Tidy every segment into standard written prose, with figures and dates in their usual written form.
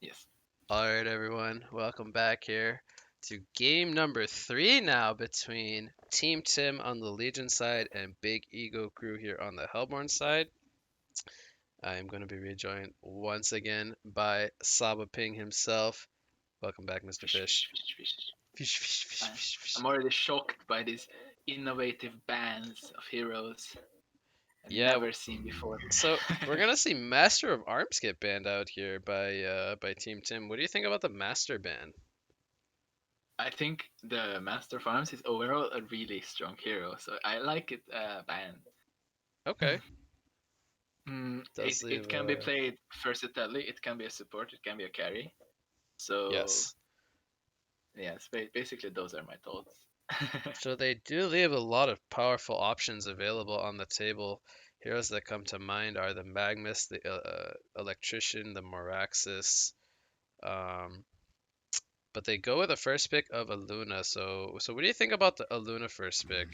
Yes. All right, everyone, welcome back here to game number three now between Team Tim on the Legion side and Big Ego Crew here on the Hellborn side. I am going to be rejoined once again by Saba Ping himself. Welcome back, Mr. Fish, Fish. fish, fish, fish. Fish, fish, fish, I, fish, fish. I'm already shocked by these innovative bands of heroes I've Yeah, never seen before. so we're gonna see Master of Arms get banned out here by Team Tim. What do you think about the Master ban? I think the Master of Arms is overall a really strong hero, so I like it banned. Okay, It, does it leave can be played versatilely, it can be a support, it can be a carry. So, yes. yes, basically those are my thoughts. So they do leave a lot of powerful options available on the table. Heroes that come to mind are the Magnus, the Electrician, the Moraxis. Um, but they go with the first pick of Aluna. So what do you think about the Aluna first pick?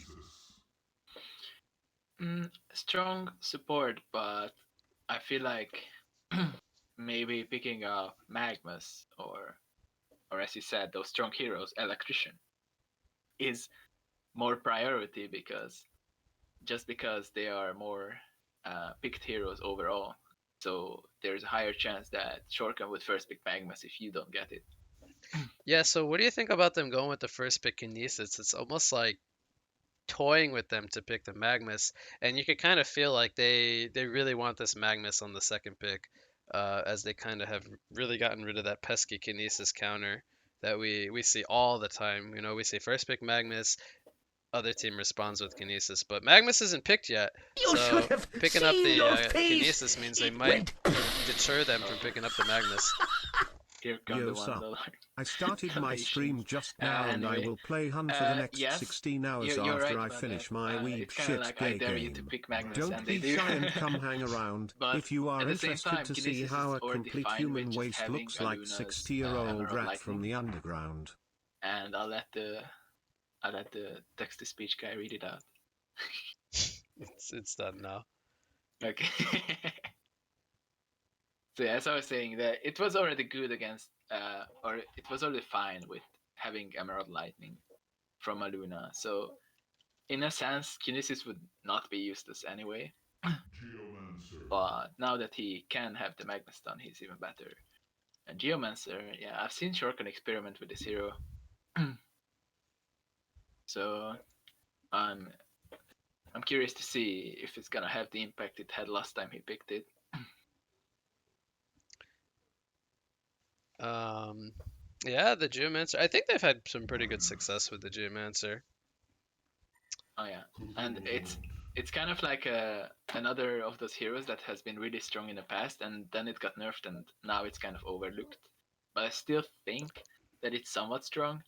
Strong support, but I feel like maybe picking up Magnus or as you said, those strong heroes, Electrician, is more priority because just because they are more picked heroes overall. So there's a higher chance that Shortcut would first pick Magnus if you don't get it. Yeah, so what do you think about them going with the first pick Kinesis? It's almost like toying with them to pick the Magnus, and you could kind of feel like they really want this Magnus on the second pick, as they kind of have really gotten rid of that pesky Kinesis counter that we see all the time. You know, we see first pick Magnus, other team responds with Kinesis, but Magnus isn't picked yet, You should so have picking up seen the your face. Kinesis means they It might went. deter them from Oh, picking up the Magnus. here come Yo, the sup. $1 I started my donations. stream just now and I Anyway, will play Hun for the next yes, 16 hours you're after right I about that. finish my weeb It's kind of shit like I gay dare you to game. pick Magnus, and Don't they be do. shy and come hang around. But If you at are the same interested time, to see Kinesis is how a already complete fine with human just waste having looks like Aluna's 60-year-old Emerald rat from Lightning, the underground. and I'll let the text to speech guy read it out. It's done now. Okay. So yeah, as I was saying, that it was already good against, or it was already fine with having Emerald Lightning from Aluna. So in a sense, Kinesis would not be useless anyway. But now that he can have the Magna Stun, he's even better. And Geomancer, yeah, I've seen Shorkan experiment with this hero. So I'm I'm curious to see if it's gonna have the impact it had last time he picked it. Um, yeah, the Geomancer. I think they've had some pretty good success with the Geomancer. Oh yeah, and it's kind of like another of those heroes that has been really strong in the past, and then it got nerfed, and now it's kind of overlooked. But I still think that it's somewhat strong.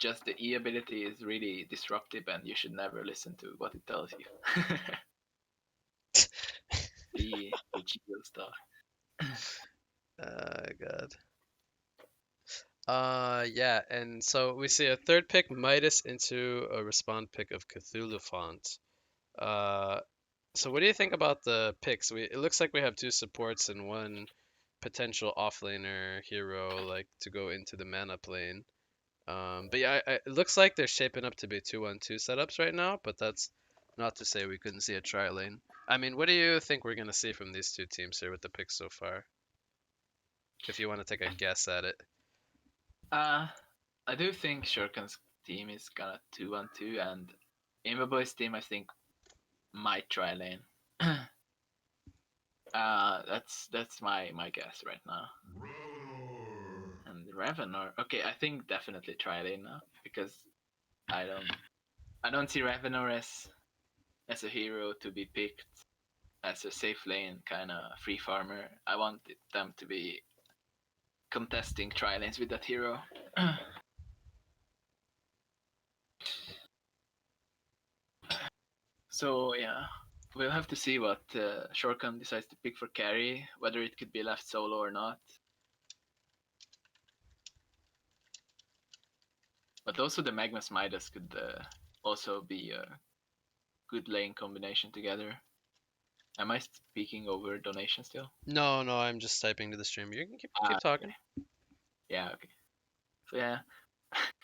Just the E ability is really disruptive, and you should never listen to what it tells you. the Geo stuff. God. Yeah, and so we see a third pick Midas into a respawn pick of Cthulhu Font. Uh, so what do you think about the picks? It looks like we have two supports and one potential offlaner hero like to go into the mana plane. But yeah, it looks like they're shaping up to be 2-1-2 setups right now, but that's not to say we couldn't see a tri lane. I mean, what do you think we're gonna see from these two teams here with the picks so far? If you want to take a guess at it. Uh, I do think Shurken's team is gonna 2-1-2, and Imberboy's team I think might try lane. That's my guess right now. And Ravenor, okay, I think definitely try lane now because I don't see Ravenor as a hero to be picked as a safe lane kind of free farmer. I want them to be contesting tri lanes with that hero. So yeah, we'll have to see what Shorkan decides to pick for carry, whether it could be left solo or not. But also the Magnus Midas could also be a good lane combination together. Am I speaking over donation still? No, I'm just typing to the stream. You can keep Okay. talking. Yeah, okay. So yeah,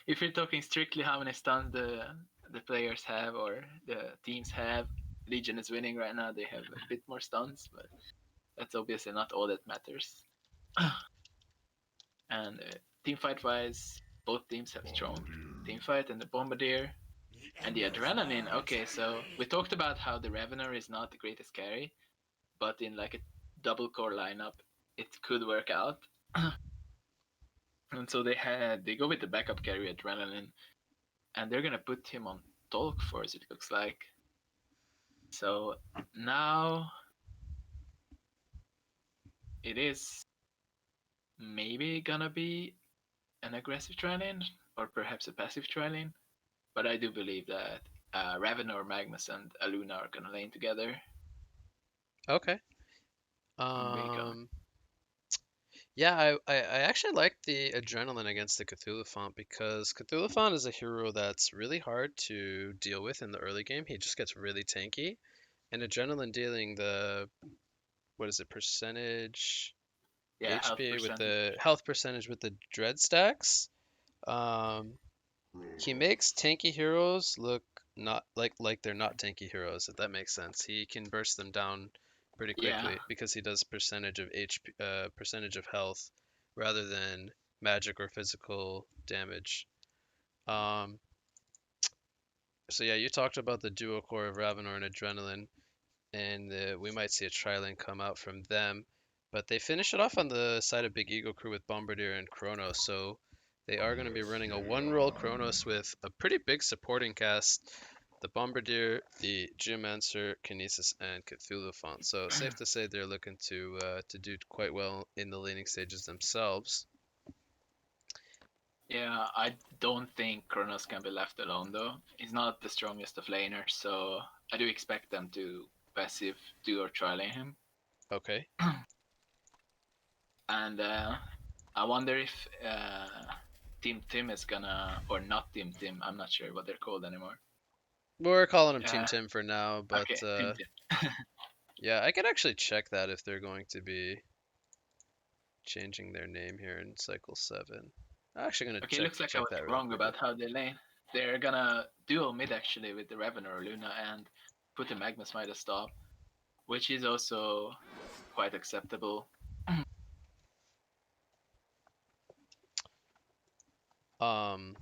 if you're talking strictly how many stuns the players have or the teams have, Legion is winning right now. They have a bit more stuns, but that's obviously not all that matters. And team fight wise, both teams have strong team fight, and the Bombardier and the Adrenaline. Okay, so we talked about how the Revener is not the greatest carry, but in like a double core lineup, it could work out. And so they go with the backup carry Adrenaline, and they're gonna put him on Talk Force. It looks like. So now it is maybe gonna be an aggressive tri-lane or perhaps a passive tri-lane, but I do believe that Ravenor, Magnus, and Aluna are gonna lane together. Okay. Yeah, I actually like the Adrenaline against the Cthulhu Font because Cthulhu Font is a hero that's really hard to deal with in the early game. He just gets really tanky. And Adrenaline dealing the, what is it, percentage Yeah, health HP with percentage. the health percentage with the Dread stacks. Um, he makes tanky heroes look not like they're not tanky heroes, if that makes sense. He can burst them down pretty Yeah, quickly because he does percentage of HP, percentage of health, rather than magic or physical damage. Um, so yeah, you talked about the duo core of Ravenor and Adrenaline, and we might see a tri-lane come out from them. But they finish it off on the side of Big Eagle Crew with Bombardier and Kronos, so they are going to be running a one-roll Kronos with a pretty big supporting cast. The Bombardier, the Geomancer, Kinesis, and Cthulhu Font. So safe to say they're looking to do quite well in the laning stages themselves. yeah. I don't think Kronos can be left alone though. He's not the strongest of laners, so I do expect them to passive do or tri-lane him. Okay. And I wonder if Team Tim is gonna, or not Team Tim, I'm not sure what they're called anymore. We're calling him Team Uh, Tim for now, but okay, Team Tim. yeah, I could actually check that if they're going to be changing their name here in Cycle 7. I'm actually going to Okay, looks like I check was that real wrong quickly. about how they lane. They're gonna dual mid actually with the Revenor Luna and put the Magnus Midas top, which is also quite acceptable. Um,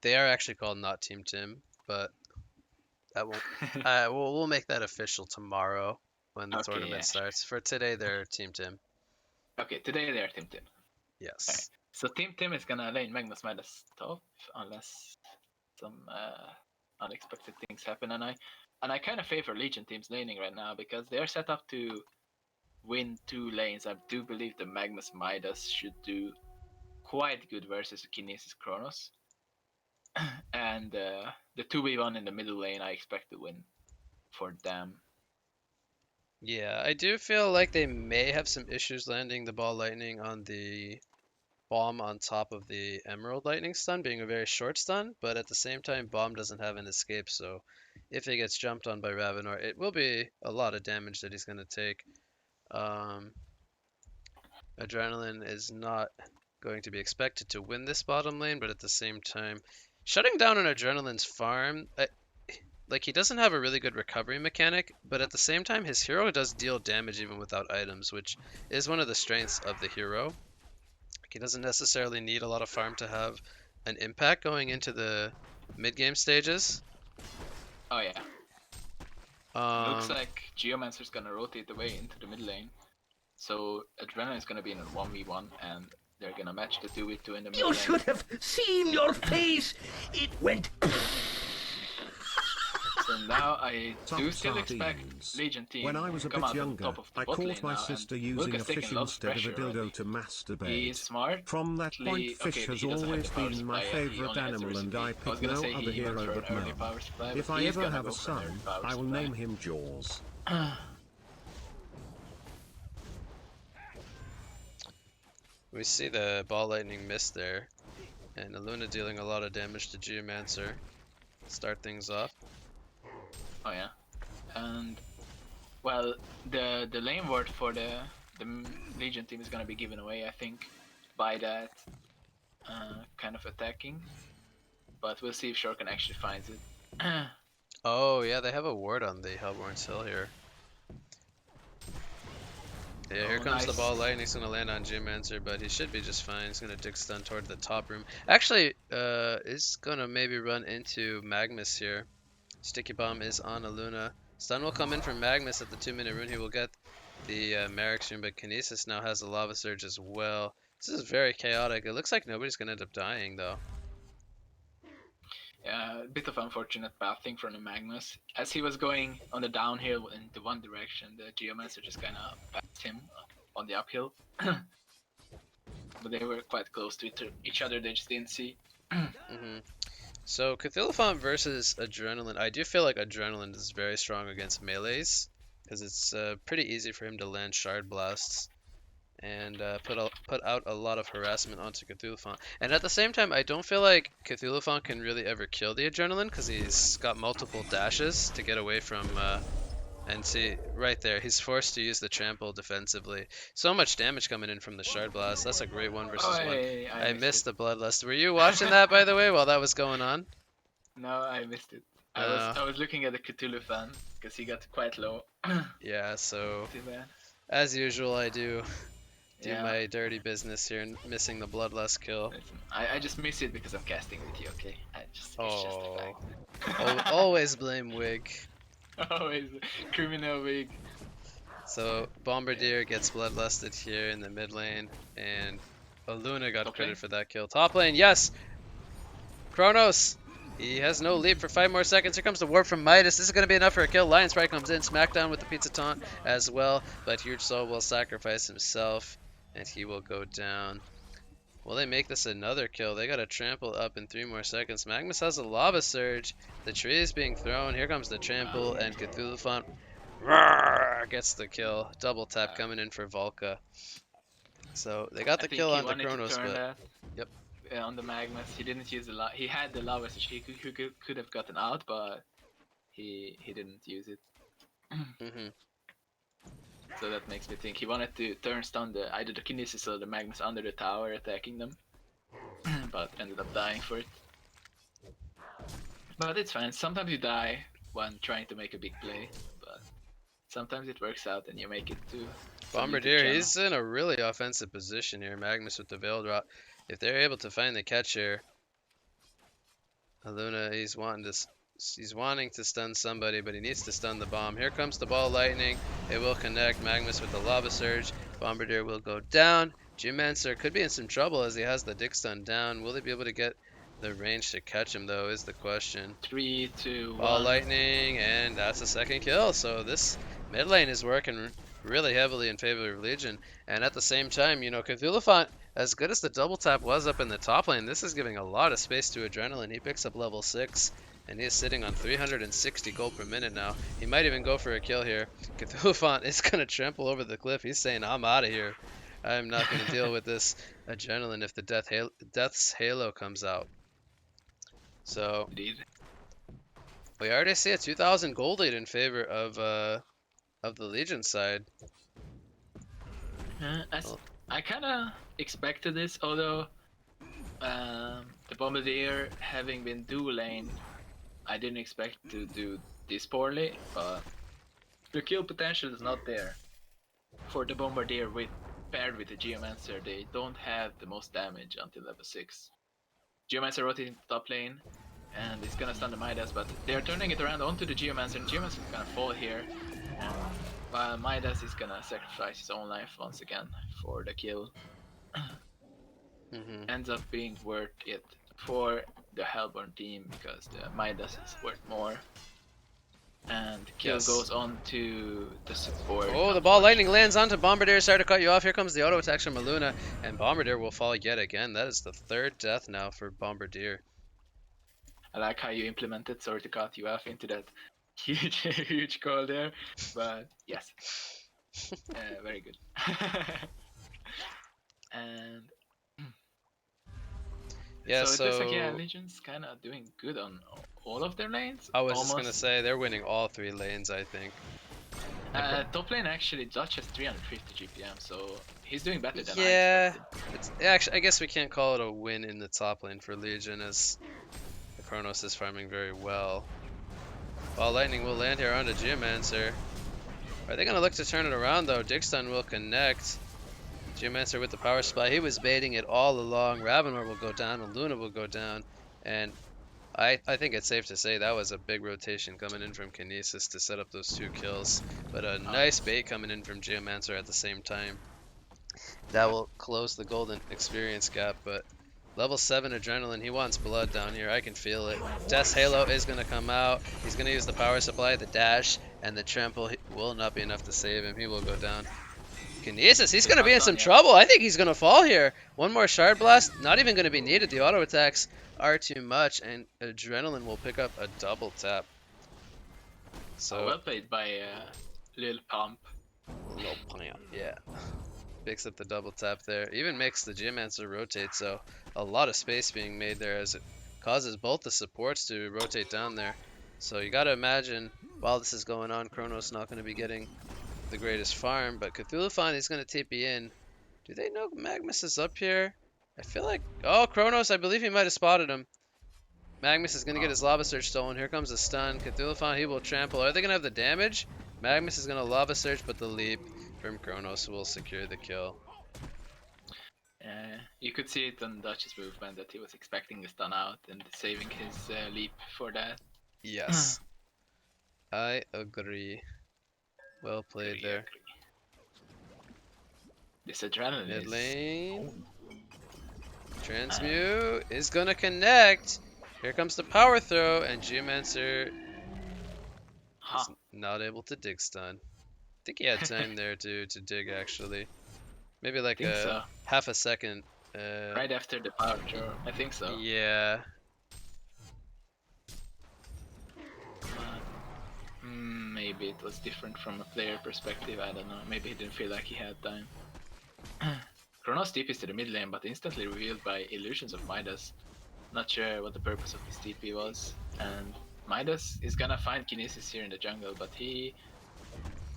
they are actually called not Team Tim, but that won't. We'll make that official tomorrow when the Okay, tournament yeah. starts. For today, they're Team Tim. Okay, today they are Team Tim. Alright. Yes. So Team Tim is gonna lane Magnus Midas top unless some unexpected things happen, and I kind of favor Legion teams laning right now because they're set up to win 2 lanes. I do believe the Magnus Midas should do quite good versus Kinesis Kronos. And the 2v1 in the middle lane, I expect to win for them. Yeah, I do feel like they may have some issues landing the ball lightning on the bomb on top of the Emerald Lightning stun, being a very short stun, but at the same time, bomb doesn't have an escape, so if he gets jumped on by Ravenor, it will be a lot of damage that he's going to take. Um, Adrenaline is not going to be expected to win this bottom lane, but at the same time, shutting down an Adrenaline's farm, like he doesn't have a really good recovery mechanic, but at the same time, his hero does deal damage even without items, which is one of the strengths of the hero. He doesn't necessarily need a lot of farm to have an impact going into the mid game stages. Oh yeah. Looks Um, like Geomancer's gonna rotate away into the mid lane. So Adrenaline is gonna be in a 1v1 and they're gonna match the 2v2 in the mid You lane. should have seen your face. It went. So now I do Top still expect sardines. Legion team When I was to a come bit out on younger, top of the I bot lane caught my now, sister and using a Luca's taking fish a lot of instead of a pressure dildo already. to He's masturbate. smart. From that point, fish Okay, has he doesn't have the always power been my supply yet. He favourite only has the animal, and recipe. I I was pick gonna no say other he went hero for an but early Mum. power supply, but If I he's ever gonna have go a for an early son, power I will supply. name him Jaws. we see the ball lightning miss there, and Aluna dealing a lot of damage to Geomancer. Start things off. Oh yeah, and well, the lane ward for the Legion team is gonna be given away, I think, by that kind of attacking. But we'll see if Shorkan actually finds it. Oh yeah, they have a ward on the Hellborn's Hill here. Yeah, here Oh, comes the nice. ball. Lightning's gonna land on Geomancer, but he should be just fine. He's gonna dig stun toward the top room. Actually, is gonna maybe run into Magnus here. Sticky Bomb is on Aluna. Stun will come in from Magnus at the 2-minute rune. He will get the Merrick's rune, but Kinesis now has a Lava Surge as well. This is very chaotic. It looks like nobody's gonna end up dying though. Yeah, a bit of unfortunate pathing from the Magnus. As he was going on the downhill into one direction, the Geomancer just kind of passed him on the uphill. But they were quite close to each other, they just didn't see. So Cthulhu versus Adrenaline. I do feel like Adrenaline is very strong against melees because it's pretty easy for him to land Shard Blasts and put out a lot of harassment onto Cthulhu. And at the same time, I don't feel like Cthulhu can really ever kill the Adrenaline because he's got multiple dashes to get away from. And see, right there, he's forced to use the trample defensively. So much damage coming in from the Shard Blast. That's a great 1v1. I missed the Bloodlust. Were you watching that, by the way, while that was going on? No, I missed it. I was looking at the Cthulhu fan because he got quite low. Yeah, so Too bad. as usual, I do my dirty business here, missing the Bloodlust kill. Listen, I just miss it because I'm casting with you, okay? It's just a fact. Always blame Wig. Always criminal Wig. So Bombardier gets bloodlusted here in the mid lane, and Aluna got credit for that kill. Top lane, yes! Kronos! He has no leap for 5 more seconds. Here comes the warp from Midas. This is going to be enough for a kill. Lion Sprite comes in. Smackdown with the pizza taunt as well. But Huge Soul will sacrifice himself, and he will go down. Will they make this another kill? They got a trample up in 3 more seconds. Magnus has a lava surge. The tree is being thrown. Here comes the trample, and Cthulhu gets the kill. Double tap coming in for Volca. So they got the kill on the Kronos, but yep. On the Magnus, he didn't use the he had the lava surge. He could have gotten out, but he didn't use it. So that makes me think he wanted to turn stun either the Kinesis or the Magnus under the tower attacking them, but ended up dying for it. But it's fine. Sometimes you die when trying to make a big play, but sometimes it works out and you make it too. Bombardier, he's in a really offensive position here. Magnus with the Veil Drop. If they're able to find the catch here, Aluna, he's wanting to stun somebody, but he needs to stun the bomb. Here comes the ball lightning. It will connect. Magnus with the lava surge. Bombardier will go down. Geomancer could be in some trouble as he has the dig stun down. Will they be able to get the range to catch him though is the question. 3, 2, 1. Ball lightning, and that's a second kill. So this mid lane is working really heavily in favor of Legion. And at the same time, you know, Cthulhu, as good as the double tap was up in the top lane, this is giving a lot of space to Adrenaline. He picks up level 6, and he is sitting on 360 gold per minute now. He might even go for a kill here. Cthulhu is going to trample over the cliff. He's saying, I'm out of here. I'm not going to deal with this Adrenaline if the Death's Halo comes out. So, Indeed. We already see a 2,000 gold lead in favor of the Legion side. I kind of expected this, although the Bombardier having been dual lane, I didn't expect to do this poorly, but the kill potential is not there. For the Bombardier paired with the Geomancer, they don't have the most damage until level 6. Geomancer rotating to top lane, and it's gonna stun the Midas, but they're turning it around onto the Geomancer, and Geomancer is gonna fall here. While Midas is gonna sacrifice his own life once again for the kill. Ends up being worth it for the Hellborn team because the Midas is worth more. And the kill goes on to the support. Oh, the ball lightning lands onto Bombardier. Sorry to cut you off. Here comes the auto attacks from Aluna, and Bombardier will fall yet again. That is the 3rd death now for Bombardier. I like how you implemented, sorry to cut you off, into that huge call there, but yes, very good. And Yeah, So it looks like, yeah, so Legion's kind of doing good on all of their lanes. I was just gonna Almost. say they're winning all 3 lanes, I think. Top lane actually, Dutch has 350 GPM, so he's doing better than I Yeah, expected. it's actually I guess we can't call it a win in the top lane for Legion as the Chronos is farming very well. While Lightning will land here onto Geomancer. Are they gonna look to turn it around though? Digstun will connect. Geomancer with the power supply. He was baiting it all along. Ravenor will go down, and Luna will go down, and I think it's safe to say that was a big rotation coming in from Kinesis to set up those 2 kills. But a nice bait coming in from Geomancer at the same time. That will close the golden experience gap, but level 7 Adrenaline, he wants blood down here. I can feel it. Death's Halo is going to come out. He's going to use the power supply, the dash, and the trample will not be enough to save him. He will go down. Kinesis, he's going to be in some trouble. I think he's going to fall here. One more Shard Blast, not even going to be needed. The auto attacks are too much, and Adrenaline will pick up a double tap. So well played by Lil Pump. Lil Pump, yeah. Picks up the double tap there. Even makes the Geomancer rotate, so a lot of space being made there as it causes both the supports to rotate down there. So you gotta imagine while this is going on, Chronos not gonna be getting the greatest farm, but Cthulhuphon is gonna TP in. Do they know Magnus is up here? I feel like, oh, Chronos, I believe he might have spotted him. Magnus is gonna get his Lava Surge stolen. Here comes the stun. Cthulhuphon, he will trample. Are they gonna have the damage? Magnus is gonna Lava Surge, but the leap from Chronos will secure the kill. You could see it on Dutch's movement that he was expecting the stun out and saving his leap for that. Yes. I agree. Well played there. This Adrenaline Mid is... lane. Transmute is gonna connect. Here comes the power throw, and Geomancer is not able to dig stun. I think he had time there to dig actually. Maybe like half a second. Right after the power throw, I think so. Yeah. Maybe it was different from a player perspective, I don't know. Maybe he didn't feel like he had time. Chronos TPs to the mid lane, but instantly revealed by illusions of Midas. Not sure what the purpose of this TP was. And Midas is gonna find Kinesis here in the jungle, but he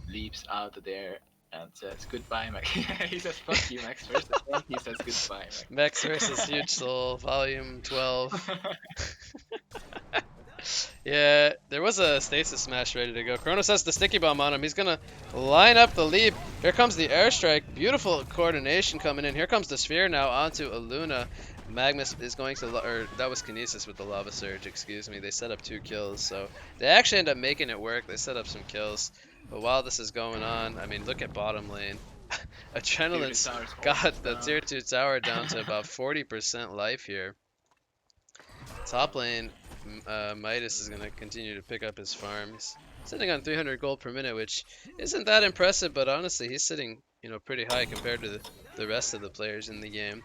leaps out of there and says goodbye, Max. He says fuck you, Max first, and then he says goodbye, Max. Max versus Huge Soul, Volume 12. Yeah, there was a stasis smash ready to go. Chronos has the sticky bomb on him. He's gonna line up the leap. Here comes the airstrike. Beautiful coordination coming in. Here comes the sphere now onto Aluna. Magnus is going to, or that was Kinesis with the Lava Surge, excuse me. They set up 2 kills, so they actually end up making it work. They set up some kills. But while this is going on, I mean, look at bottom lane. Adrenaline's got the tier 2 tower down to about 40% life here. Top lane, Midas is going to continue to pick up his farm. He's sitting on 300 gold per minute, which isn't that impressive, but honestly, he's sitting, pretty high compared to the rest of the players in the game.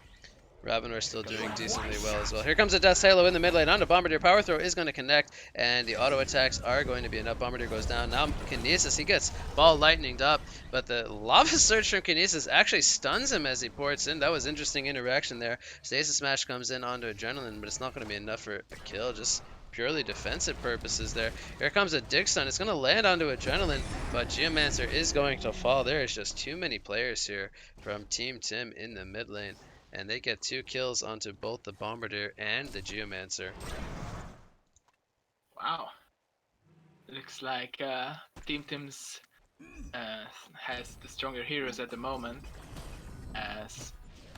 Ravenor still doing decently well as well. Here comes a Death Halo in the mid lane onto Bombardier. Power Throw is going to connect, and the auto attacks are going to be enough. Bombardier goes down. Now Kinesis, he gets ball lightninged up, but the Lava Surge from Kinesis actually stuns him as he ports in. That was interesting interaction there. Stasis Smash comes in onto Adrenaline, but it's not going to be enough for a kill, just purely defensive purposes there. Here comes a Dig Stun. It's going to land onto Adrenaline, but Geomancer is going to fall. There is just too many players here from Team Tim in the mid lane. And they get 2 kills onto both the Bombardier and the Geomancer. Wow. Looks like Team Tim's has the stronger heroes at the moment, as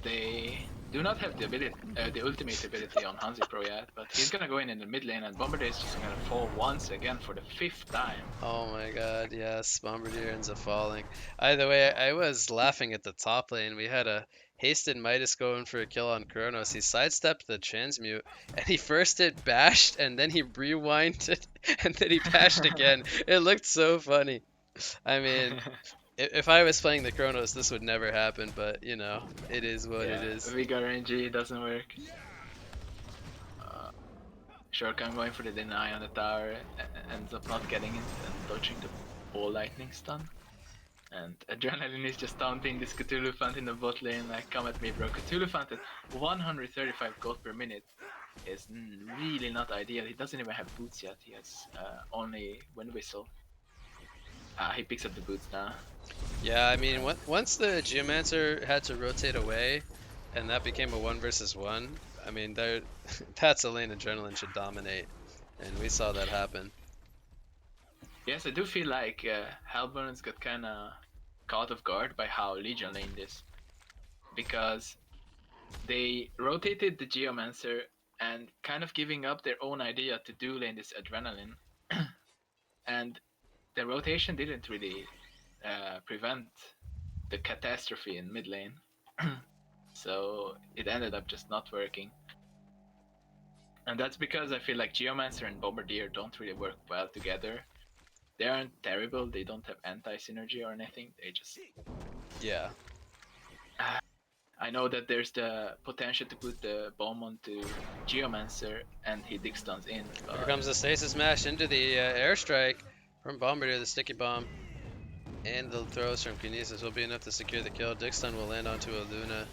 they do not have the ability, the ultimate ability on Hansi Pro yet, but he's gonna go in the mid lane, and Bombardier is just gonna fall once again for the 5th time. Oh my god, yes, Bombardier ends up falling. Either way, I was laughing at the top lane. We had a hasted Midas going for a kill on Chronos. He sidestepped the transmute, and he first hit bashed, and then he rewinded, and then he bashed again. It looked so funny. I mean, if I was playing the Chronos, this would never happen, but, it is what it is. Vigor RNG doesn't work. Shurkan going for the deny on the tower, ends up not getting it and dodging the ball lightning stun. And Adrenaline is just taunting this Cthulhu Fant in the bot lane, like, come at me, bro. Cthulhu Fant at 135 gold per minute is really not ideal. He doesn't even have boots yet. He has only Wind Whistle. He picks up the boots now. Yeah, I mean, once the Geomancer had to rotate away, and that became a 1 versus 1, I mean, that's a lane Adrenaline should dominate, and we saw that happen. Yes, I do feel like Hellburns got kind of caught off guard by how Legion laned this, because they rotated the Geomancer and kind of giving up their own idea to do lane this Adrenaline, and the rotation didn't really prevent the catastrophe in mid lane, so it ended up just not working. And that's because I feel like Geomancer and Bombardier don't really work well together. They aren't terrible, they don't have anti-synergy or anything, they just... Yeah. I know that there's the potential to put the bomb onto Geomancer and he dig stuns in. But... Here comes the Stasis Smash into the airstrike from Bombardier, the sticky bomb. And the throws from Kinesis will be enough to secure the kill. Dig stun will land onto a Luna.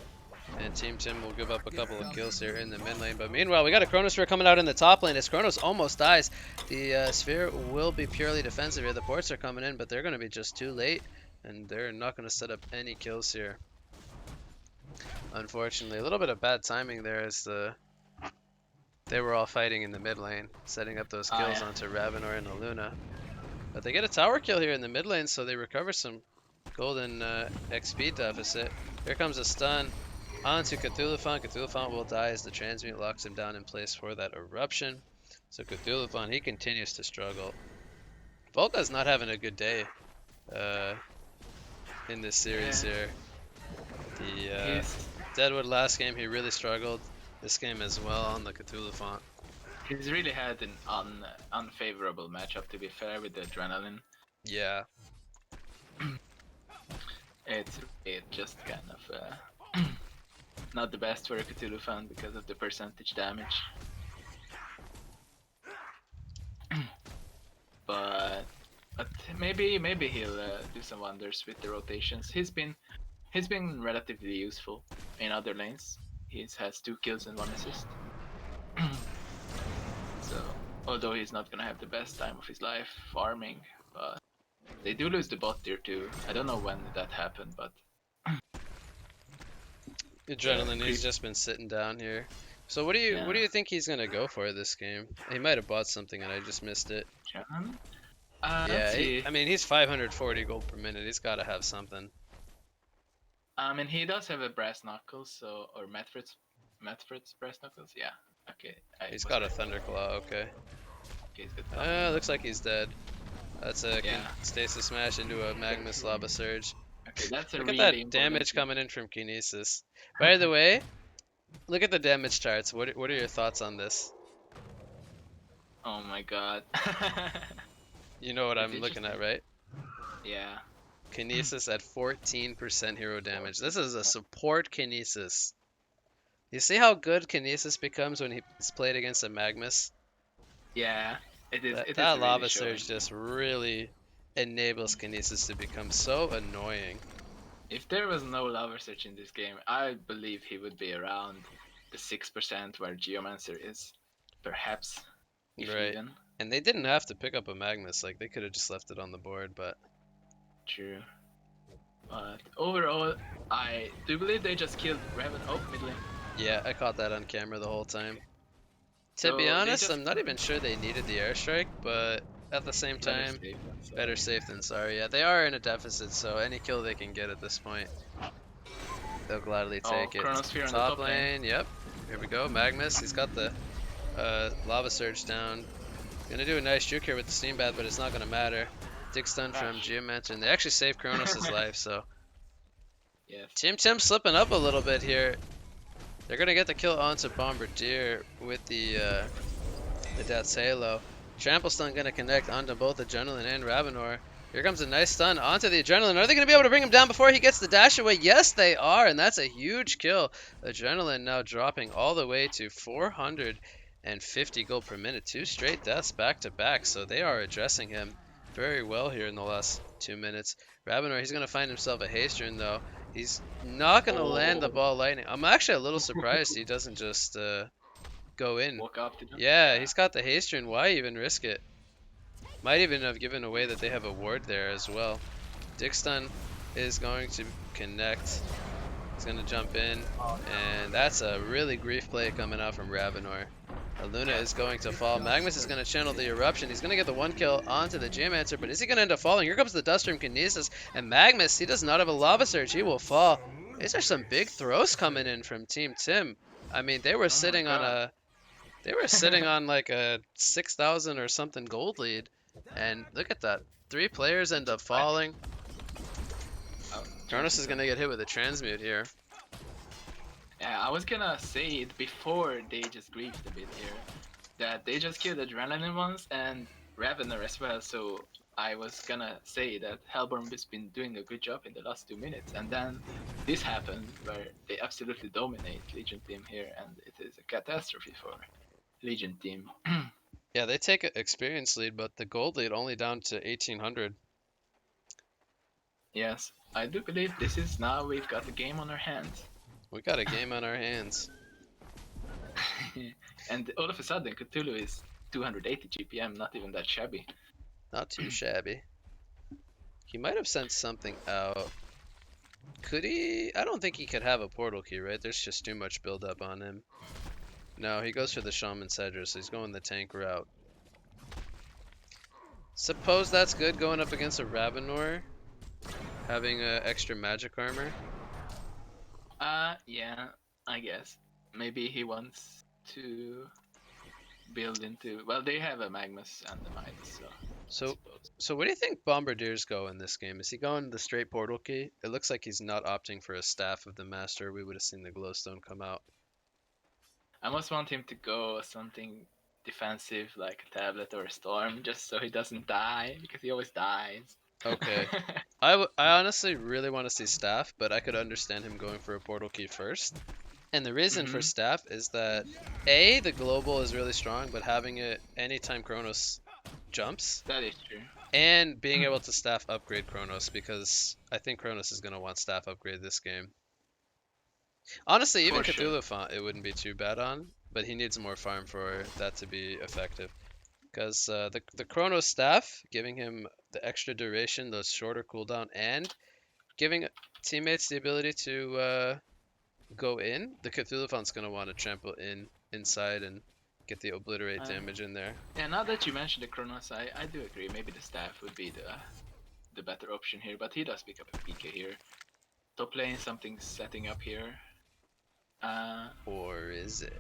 And Team Tim will give up a couple of kills here in the mid lane. But meanwhile, we got a Chronosphere coming out in the top lane. As Chronos almost dies, the Sphere will be purely defensive here. The ports are coming in, but they're going to be just too late. And they're not going to set up any kills here. Unfortunately, a little bit of bad timing there as they were all fighting in the mid lane, setting up those kills onto Ravenor and Luna. But they get a tower kill here in the mid lane, so they recover some golden XP deficit. Here comes a stun onto Cthulhu Font. Cthulhu Font will die as the transmute locks him down in place for that eruption. So Cthulhu Font, he continues to struggle. Volka's not having a good day in this series here. The Deadwood last game, he really struggled. This game as well on the Cthulhu Font. He's really had an unfavorable matchup, to be fair, with the Adrenaline. Yeah. It's just kind of not the best for a Cthulhu fan because of the percentage damage. but maybe he'll do some wonders with the rotations. He's been relatively useful in other lanes. He has 2 kills and 1 assist. So although he's not gonna have the best time of his life farming, but they do lose the bot tier too. I don't know when that happened, but Adrenaline, he's just been sitting down here. So what do you think he's gonna go for this game? He might have bought something and I just missed it. Yeah, I mean he's 540 gold per minute. He's got to have something. I mean he does have a brass knuckles, so or Medfred's brass knuckles. Yeah. Okay. He's got a Thunderclaw. Okay. He's good. Looks like he's dead. That's a Stasis Smash into a Magmus Lava Surge. Okay, that's a Look really at that damage coming in from Kinesis. By the way, look at the damage charts. What are your thoughts on this? Oh my god. You know what I'm looking at, right? Yeah. Kinesis at 14% hero damage. This is a support Kinesis. You see how good Kinesis becomes when he's played against a Magmus? Yeah, it is. That Lava Surge just really enables Kinesis to become so annoying. If there was no Lava Surge in this game, I believe he would be around the 6% where Geomancer is. Perhaps. Right. Even. And they didn't have to pick up a Magmus, like they could have just left it on the board, but... True. But overall, I do believe they just killed Raven. Oh, mid lane. Yeah, I caught that on camera the whole time. To be honest, I'm not even sure they needed the airstrike, but at the same time, better safe than sorry. Yeah, they are in a deficit, so any kill they can get at this point, they'll gladly take it. Chronosphere Top lane, yep. Here we go, Magmus. He's got the Lava Surge down. Gonna do a nice juke here with the Steam Bath, but it's not gonna matter. Dig stun from Geomancer, and they actually saved Kronos' life, so... Yes. Team Tim slipping up a little bit here. They're gonna get the kill onto Bombardier with the Death's Halo. Trample stun gonna connect onto both Adrenaline and Ravenor. Here comes a nice stun onto the Adrenaline. Are they gonna be able to bring him down before he gets the dash away? Yes, they are, and that's a huge kill. Adrenaline now dropping all the way to 450 gold per minute. 2 straight deaths back to back, so they are addressing him. very well here in the last 2 minutes. Ravenor, he's gonna find himself a haste rune though. He's not gonna land the ball lightning. I'm actually a little surprised he doesn't just go in. Walk up to them. Yeah, he's got the haste rune. Why even risk it? Might even have given away that they have a ward there as well. Dickstun is going to connect. He's going to jump in. And that's a really grief play coming out from Ravenor. Luna is going to fall. Magnus is going to channel the eruption. He's going to get the 1 kill onto the Geomancer, but is he going to end up falling? Here comes the Dust Storm Kinesis, and Magnus, he does not have a Lava Surge. He will fall. These are some big throws coming in from Team Tim. I mean, they were sitting on a... They were sitting on like a 6,000 or something gold lead. And look at that. 3 players end up falling. Kronos is going to get hit with a transmute here. Yeah, I was gonna say it before they just griefed a bit here. That they just killed Adrenaline once and Ravener as well, so I was gonna say that Hellborn has been doing a good job in the last 2 minutes, and then this happened where they absolutely dominate Legion team here, and it is a catastrophe for Legion team. Yeah, they take an experience lead, but the gold lead only down to 1800. Yes, I do believe this is now we've got the game on our hands. We got a game on our hands. And all of a sudden Cthulhu is 280 GPM, not even that shabby. Not too shabby. He might have sent something out. Could he? I don't think he could have a portal key, right? There's just too much buildup on him. No, he goes for the Shaman Cedra, so he's going the tank route. Suppose that's good going up against a Ravenor, having extra magic armor. Yeah, I guess. Maybe he wants to build into... Well, they have a Magnus and the Midas, so... So what do you think Bombardier's go in this game? Is he going the straight portal key? It looks like he's not opting for a Staff of the Master. We would have seen the glowstone come out. I must want him to go something defensive like a tablet or a storm, just so he doesn't die, because he always dies. Okay. I honestly really want to see Staff, but I could understand him going for a portal key first. And the reason for Staff is that A, the global is really strong, but having it anytime Kronos jumps. That is true. And being able to Staff upgrade Kronos, because I think Kronos is going to want Staff upgrade this game. Honestly, even Cthulhu Font it wouldn't be too bad on, but he needs more farm for that to be effective. Because the Kronos Staff, giving him the extra duration, the shorter cooldown, and giving teammates the ability to go in, the Cthulhu Font's going to want to trample inside and get the obliterate damage in there. Yeah, now that you mentioned the Kronos, I do agree. Maybe the Staff would be the better option here, but he does pick up a PK here. Top lane, something's setting up here. Or is it?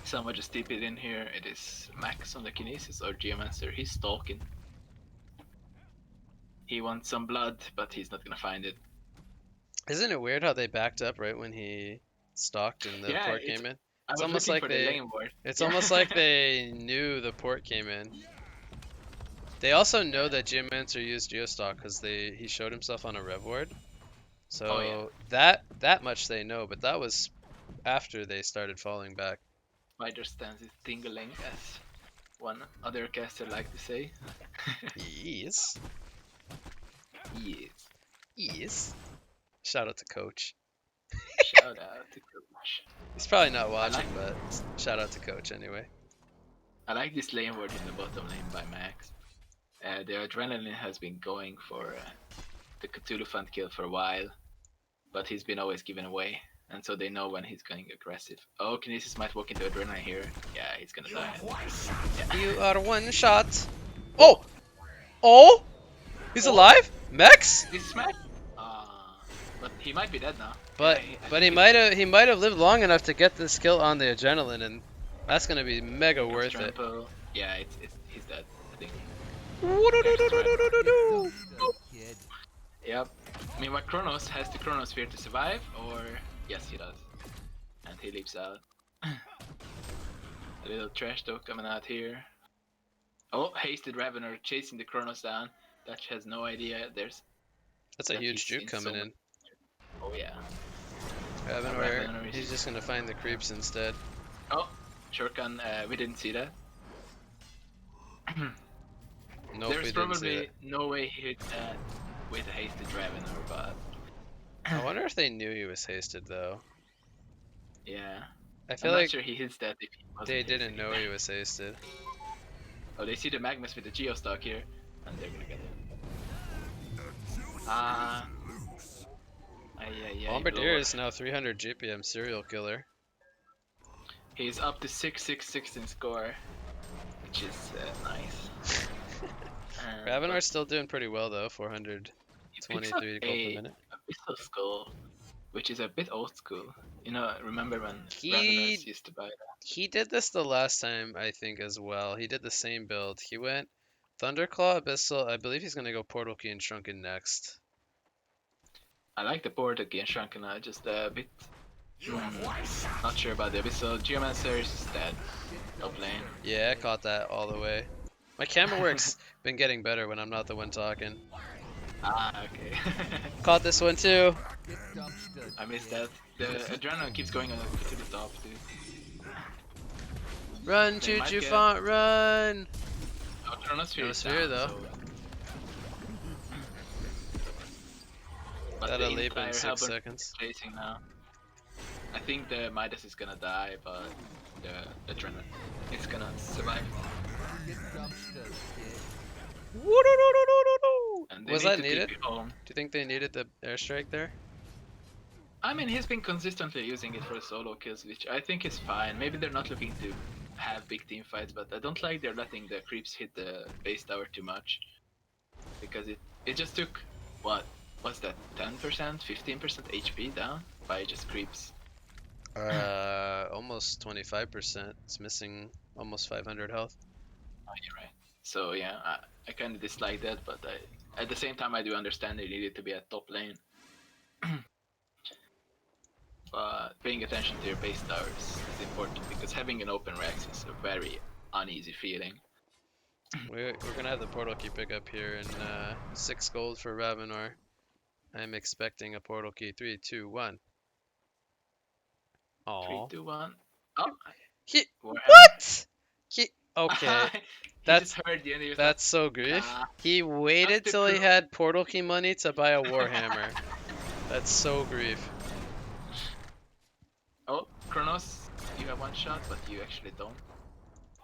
Someone just tip it in here. It is Max on the Kinesis or Geomancer. He's stalking. He wants some blood, but he's not gonna find it. Isn't it weird how they backed up right when he stalked and the port came in? It's almost like almost like they knew the port came in. They also know that Geomancer used Geostalk because he showed himself on a Rev Ward. So that much they know, but that was after they started falling back. Spider stance is tingling, as one other caster like to say. Yes. Yes. Yes. Shout out to Coach. Shout out to Coach. He's probably not watching, but shout out to Coach anyway. I like this lane ward in the bottom lane by Max. The Adrenaline has been going for the Cthulhu Font kill for a while, but he's been always given away, and so they know when he's going aggressive. Oh, Kinesis might walk into Adrenaline here. Yeah, he's gonna die. Yeah. You are one shot. Oh! Oh! He's alive? Mex? He's smashed. But he might be dead now. But he might have lived long enough to get this kill on the Adrenaline, and that's gonna be mega worth it. Yeah, he's dead, I think. Yep. I mean, what Kronos has the Chronosphere to survive, or yes, he does, and he leaps out. A little trash talk coming out here. Oh, hasted Ravener chasing the Kronos down. Dutch has no idea. That's a huge juke coming in. Oh yeah. Ravenor, he's just gonna find the creeps instead. Oh, Shurkan, we didn't see that. Nope, There's we didn't see probably it. no way he hit that with a hasted Ravener, but I wonder if they knew he was hasted though. yeah. I I'm feel not like sure he hits that if he wasn't they didn't hasted. know he was hasted. Oh, they see the Magnus with the Geostock here, and they're gonna get it. Ah. Bombardier is now 300 GPM serial killer. He's up to 666 in score, which is nice. Ravenar's still doing pretty well though, He picks up 423 gold per minute. a Pistol Skull, which is a bit old school. You know, remember when Raveners He used to buy that? he did this the last time I think as well. He did the same build. He went Thunderclaw, Abyssal. I believe he's gonna go Portal Key and Shrunken next. I like the board against Shrunken, just a bit not sure about the Abyssal. Geomancer is dead. Top lane. Yeah, I caught that all the way. My camera work's been getting better when I'm not the one talking. Ah, okay. Caught this one too. I missed that. The adrenaline keeps going on to the top, dude. Run, They might Choo-Choo get- Font, run! Oh, Chronosphere is Chronosphere, down, though. so... But That'll the leap in entire 6 Hellborn seconds. is chasing now. I think the Midas is gonna die, but the adrenaline is gonna survive. And they Was need that to needed? TP home. Do you think they needed the airstrike there? I mean, he's been consistently using it for solo kills, which I think is fine. Maybe they're not looking to have big team fights, but I don't like they're letting the creeps hit the base tower too much. Because it just took, what's that, 10%, 15% HP down by just creeps. Almost 25%. It's missing almost 500 health. Oh, you're right. So yeah, I kind of dislike that, but at the same time I do understand they needed to be at top lane. But paying attention to your base towers is important because having an open Rex is a very uneasy feeling. We're gonna have the portal key pick up here in 6 gold for Ravenor. I'm expecting a portal key. 3, 2, 1. 3, Aww. 2, 1. Oh, He Warhammer. what? He okay. He That's just heard you and he was that's so grief. "Ah, He waited to till he prove." had portal key money to buy a warhammer. That's so grief. Oh, Kronos, you have one shot, but you actually don't.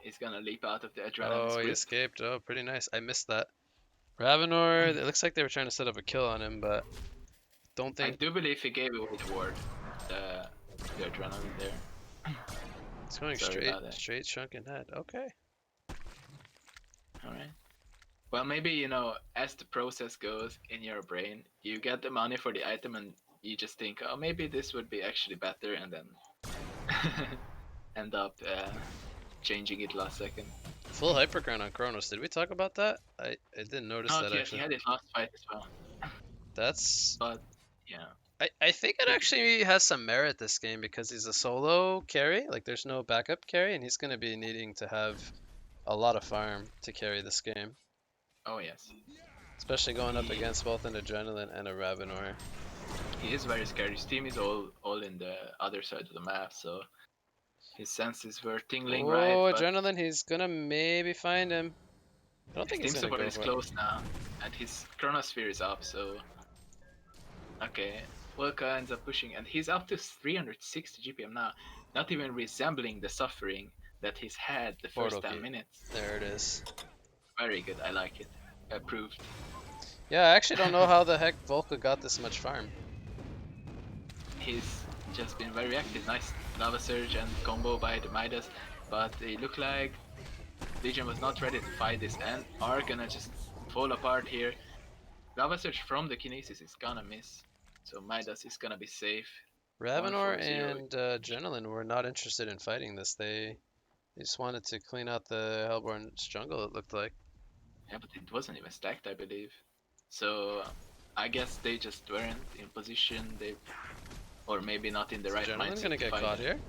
He's gonna leap out of the adrenaline Oh, he split. escaped. Oh, pretty nice. I missed that. Ravenor, it looks like they were trying to set up a kill on him, but don't I think do believe he gave away the ward, the, the adrenaline there. it's going Sorry about that. straight shrunken head. Okay. Alright. Well, maybe, you know, as the process goes in your brain, you get the money for the item and you just think, oh, maybe this would be actually better, and then end up changing it last second. Full hypercrown on Kronos. Did we talk about that? I didn't notice Not that yet, actually. he had his last fight as well. That's But, yeah. I think it actually has some merit this game because he's a solo carry. Like there's no backup carry, and he's gonna be needing to have a lot of farm to carry this game. Oh, yes. Especially going up against both an Adrenaline and a Ravenor. He is very scary. His team is all in the other side of the map, so his senses were tingling, right? Oh, But Adrenaline, he's gonna maybe find him. I don't his think team he's gonna support go is for it. close now, and his Chronosphere is up, so... Okay, Wilka ends up pushing, and he's up to 360 GPM now, not even resembling the suffering that he's had the first Portal 10 key. minutes. There it is. Very good, I like it. Approved. Yeah, I actually don't know how the heck Volka got this much farm. He's just been very active. Nice Lava Surge and combo by the Midas, but it looked like Legion was not ready to fight this and are gonna just fall apart here. Lava Surge from the Kinesis is gonna miss, so Midas is gonna be safe. Ravenor 140. and Adrenaline were not interested in fighting this. They just wanted to clean out the Hellborn's jungle, it looked like. Yeah, but it wasn't even stacked, I believe. So I guess they just weren't in position. Or maybe not in the right Adrenaline's mindset gonna to get fight caught it. here.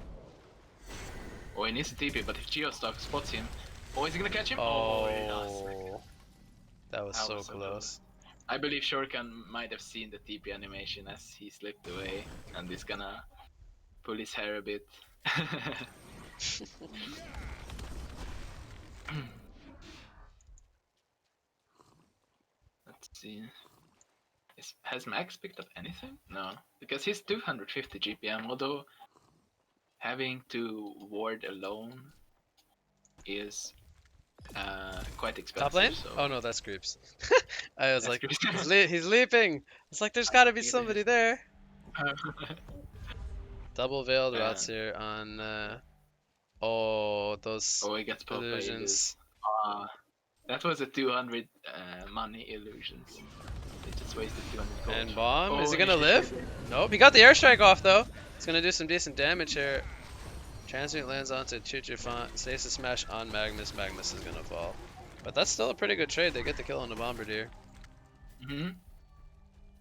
Oh, he needs to TP, but if Geostock spots him, oh, is he gonna catch him? Oh, he does. That was That so was so close. I believe Shorkan might have seen the TP animation as he slipped away, and is gonna pull his hair a bit. see. Has Max picked up anything? No, because he's 250 GPM. Although having to ward alone is quite expensive. Top lane? So Oh no, that's creeps. I was that's like, good. he's leaping. It's like there's gotta be somebody there. Double veiled rots here on. Oh, those Oh, he gets pop illusions. That was a 200 money illusions. They just wasted 200 gold. And bomb. Is he gonna initiative. live? Nope. He got the airstrike off though. He's gonna do some decent damage here. Transmute lands onto Choo-Choo Font. Stasis Smash on Magnus. Magnus is gonna fall. But that's still a pretty good trade. They get the kill on the Bombardier.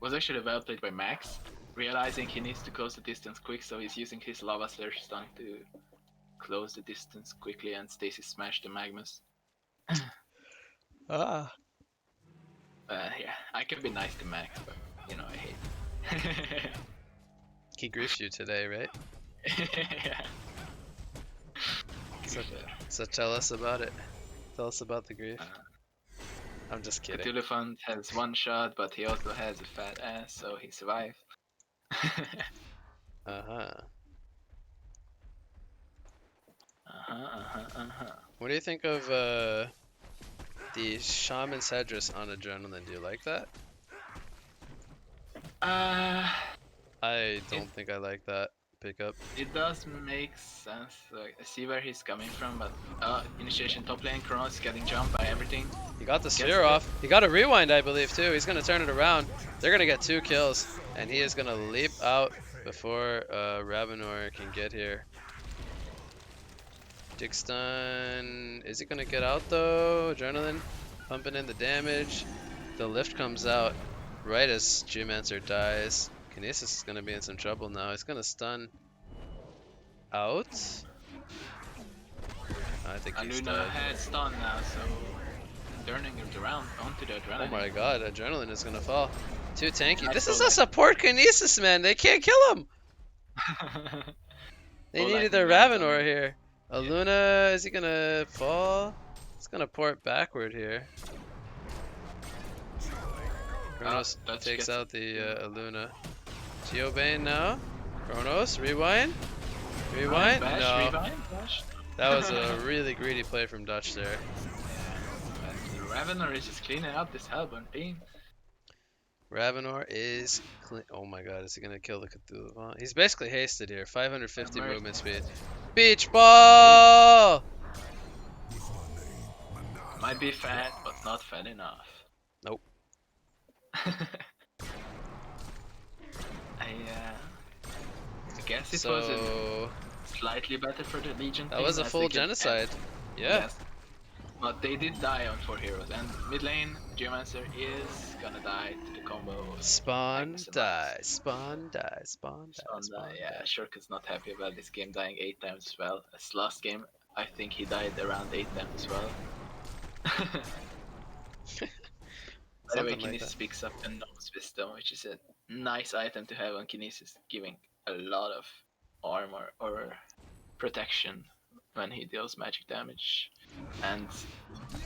Was actually well played by Max, realizing he needs to close the distance quick, so he's using his Lava Surge stun to close the distance quickly and Stasis smash the Magnus. Ah. Yeah, I can be nice to Max, but you know, I hate. He griefed you today, right? Yeah. So tell us about it. Tell us about the grief. I'm just kidding. Cthulhu has one shot, but he also has a fat ass, so he survived. What do you think of the Shaman's Headdress on Adrenaline? Do you like that? I don't think I like that pickup. It does make sense. Like, I see where he's coming from, but initiation top lane, Kronos getting jumped by everything. He got the sphere off. He got a rewind, I believe, too. He's going to turn it around. They're going to get 2 kills, and he is going to leap out before Ravenor can get here. Dig stun. Is he going to get out, though? Adrenaline pumping in the damage. The lift comes out right as Geomancer dies. Kinesis is going to be in some trouble now. He's going to stun out. I think he's Aluna dead. has stun now, so turning it around onto the Adrenaline. Oh my god, Adrenaline is going to fall. Too tanky. This is a support Kinesis, man. They can't kill him. They needed their Ravenor here. Aluna, is he going to fall? He's going to port backward here. Kronos takes out the Aluna. Geobane now. Kronos, rewind. Rewind? Bash, No. rewind, bash. That was a really greedy play from Dutch there. Ravenor is just cleaning up this Hellborn team. Ravenor is clean. Oh my god, is he gonna kill the Cthulhu? He's basically hasted here. 550 movement speed. Beach ball! Might be fat, but not fat enough. Nope. I guess it was slightly better for the Legion. That was a full genocide. Yeah. Yes. But they did die on 4 heroes, and mid lane, Geomancer is gonna die to the combo. Spawn die, spawn die, spawn die, Spawn spawn die. Yeah, die. Shurk is not happy about this game dying 8 times as well. As last game, I think he died around 8 times as well. By the way, Kinesis picks up the Nose Wisdom, which is a nice item to have on Kinesis, giving a lot of armor or protection when he deals magic damage. And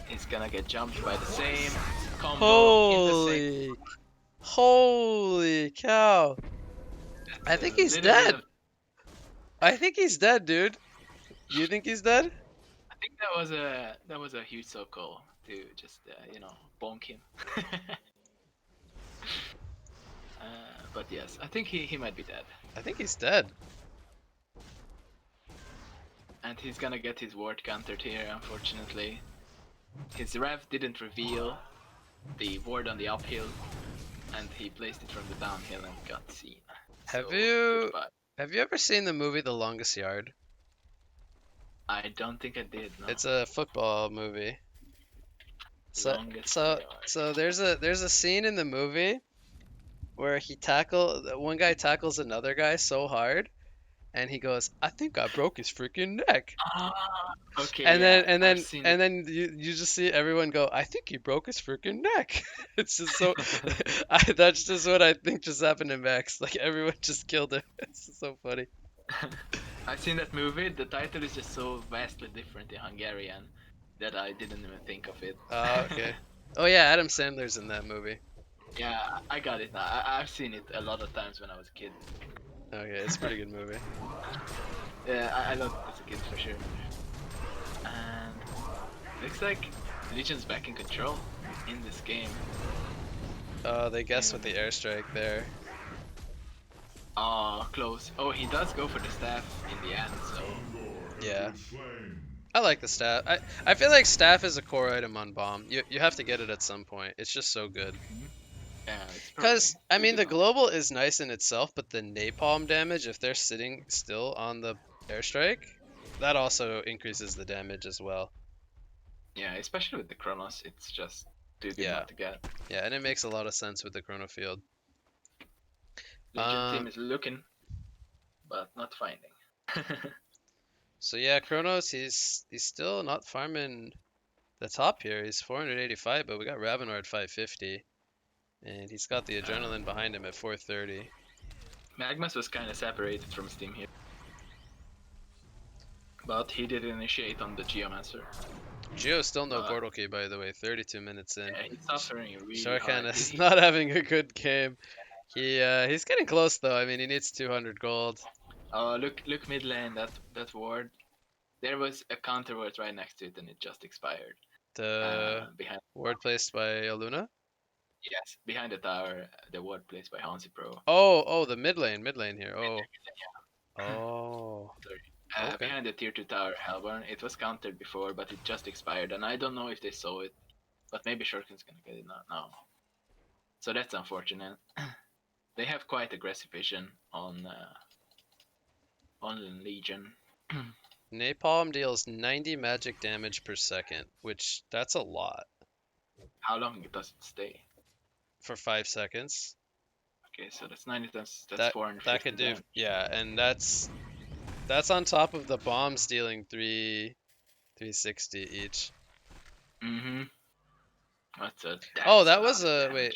he's gonna get jumped by the same combo. Holy cow! I think he's dead. I think he's dead, dude. You think he's dead? I think that was a huge so-call to just bonk him. But yes, I think he might be dead. I think he's dead. And he's gonna get his ward countered here, unfortunately. His rev didn't reveal the ward on the uphill, and he placed it from the downhill and got seen. Have you ever seen the movie The Longest Yard? I don't think I did. No. It's a football movie. So there's a scene in the movie where one guy tackles another guy so hard, and he goes, "I think I broke his freaking neck." Okay. And then you just see everyone go, "I think he broke his freaking neck." It's just so. That's just what I think just happened to Max. Like everyone just killed him. It's just so funny. I've seen that movie. The title is just so vastly different in Hungarian that I didn't even think of it. Oh, okay. Oh yeah, Adam Sandler's in that movie. Yeah, I got it now. I've seen it a lot of times when I was a kid. Okay, it's a pretty good movie. Yeah, I loved it as a kid for sure. And looks like Legion's back in control in this game. They guessed with the airstrike there. Oh, close. Oh, he does go for the staff in the end, so Yeah. I like the staff. I feel like staff is a core item on bomb. You have to get it at some point. It's just so good. yeah, it's probably Because, I too mean, good the now. global is nice in itself, but the napalm damage, if they're sitting still on the airstrike, that also increases the damage as well. Yeah, especially with the Chronos, it's just too good Yeah, not to get. yeah, and it makes a lot of sense with the chrono field. Legion team is looking, but not finding. So yeah, Kronos, he's still not farming the top here. He's 485, but we got Ravenor at 550, and he's got the adrenaline behind him at 430. Magmas was kind of separated from his team here, but he did initiate on the Geomancer. Geo still no portal key, by the way. 32 minutes in. Yeah, he's suffering really Sharkan hard. is not having a good game. He's getting close though. I mean, he needs 200 gold. Oh, look mid lane, that ward. There was a counter ward right next to it, and it just expired. The Behind. ward placed by Aluna. Yes, behind the tower, the ward placed by Hansi Pro. Oh, the mid lane here. Oh. Sorry. Okay. Behind the tier 2 tower, Hellborn. It was countered before, but it just expired, and I don't know if they saw it. But maybe Shuriken's gonna get it now. So that's unfortunate. They have quite aggressive vision on Legion. Napalm deals 90 magic damage per second, which that's a lot How long does it stay? for 5 seconds. Okay, so that's 90 times, that's That 450 could do, damage. yeah, and that's on top of the bombs dealing 360 each. Mm-hmm. That's That a was lot of a damage. wait.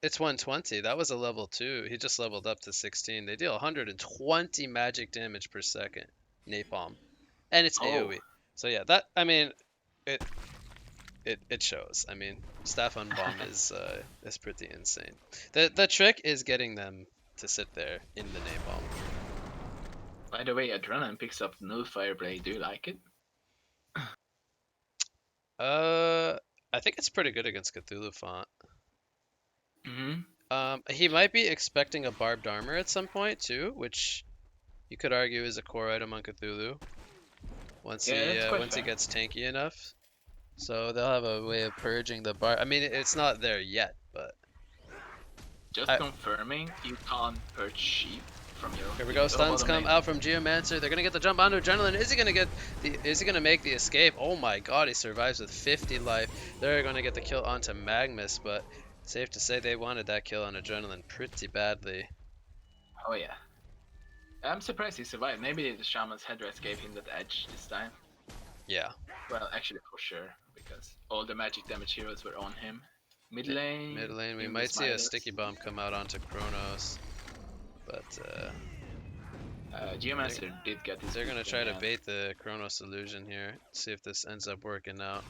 It's 120. That was a level 2. He just leveled up to 16. They deal 120 magic damage per second. Napalm. And it's AoE. So yeah, that, I mean, it shows. I mean, staff on bomb is pretty insane. The trick is getting them to sit there in the napalm. By the way, Adrenaline picks up Nullfire Blade. Do you like it? I think it's pretty good against Cthulhu Font. Mm-hmm. He might be expecting a barbed armor at some point too, which you could argue is a core item on Cthulhu. Once he gets tanky enough, so they'll have a way of purging the bar. I mean, it's not there yet, but just confirming you can't purge sheep from your. Here we go. Stuns come out from Geomancer. They're gonna get the jump onto Adrenaline. Is he gonna make the escape? Oh my god, he survives with 50 life. They're gonna get the kill onto Magnus, but safe to say they wanted that kill on Adrenaline pretty badly. Oh yeah. I'm surprised he survived. Maybe the Shaman's headdress gave him that edge this time. Yeah. Well, actually for sure, because all the magic damage heroes were on him. Mid lane. We might see a sticky bomb come out onto Kronos, but Geomancer did get his. They're gonna try to bait the Kronos illusion here. See if this ends up working out.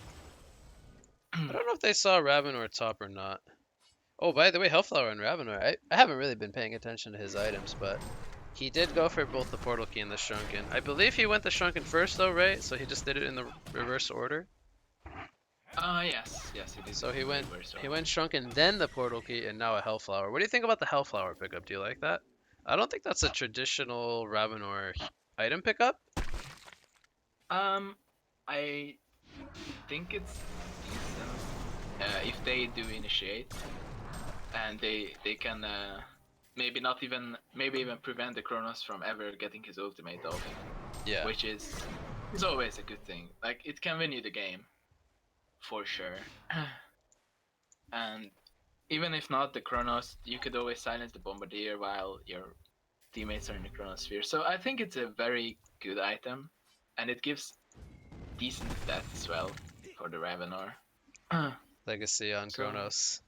I don't know if they saw Ravenor top or not. Oh, by the way, Hellflower and Ravenor, I haven't really been paying attention to his items, but he did go for both the Portal Key and the Shrunken. I believe he went the Shrunken first though, right? So he just did it in the reverse order. Yes, he did. So he went Shrunken, then the Portal Key, and now a Hellflower. What do you think about the Hellflower pickup? Do you like that? I don't think that's a traditional Ravenor item pickup. I think it's decent if they do initiate, and they can maybe even prevent the Kronos from ever getting his ultimate off. Yeah. Which is always a good thing. Like, it can win you the game, for sure. And even if not the Kronos, you could always silence the Bombardier while your teammates are in the Chronosphere. So I think it's a very good item, and it gives decent stats as well for the Ravenor. Legacy on Kronos.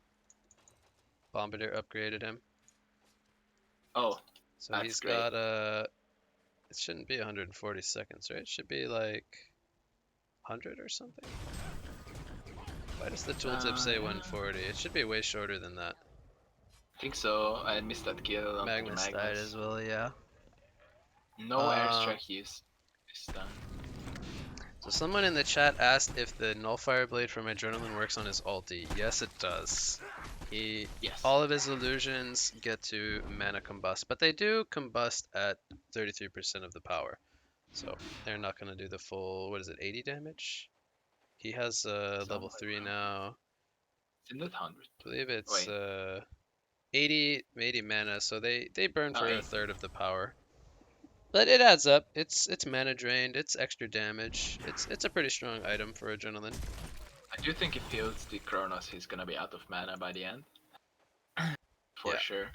Bombardier upgraded him. Oh, so he's great. Got it shouldn't be 140 seconds, right? It should be like 100 or something. Why does the tooltip say 140? It should be way shorter than that. I think so. I missed that kill on the Magnus died as well, yeah. No airstrike use this time. So someone in the chat asked if the Nullfire Blade from Adrenaline works on his ulti. Yes, it does. Yes. All of his illusions get to mana combust, but they do combust at 33% of the power. So they're not going to do the full, what is it, 80 damage? He has level 3 now. Isn't it 100? I believe it's 80 mana, so they burn for a third of the power. But it adds up. It's mana drained. It's extra damage. It's a pretty strong item for Adrenaline. I do think if he holds the Chronos, he's gonna be out of mana by the end. For sure.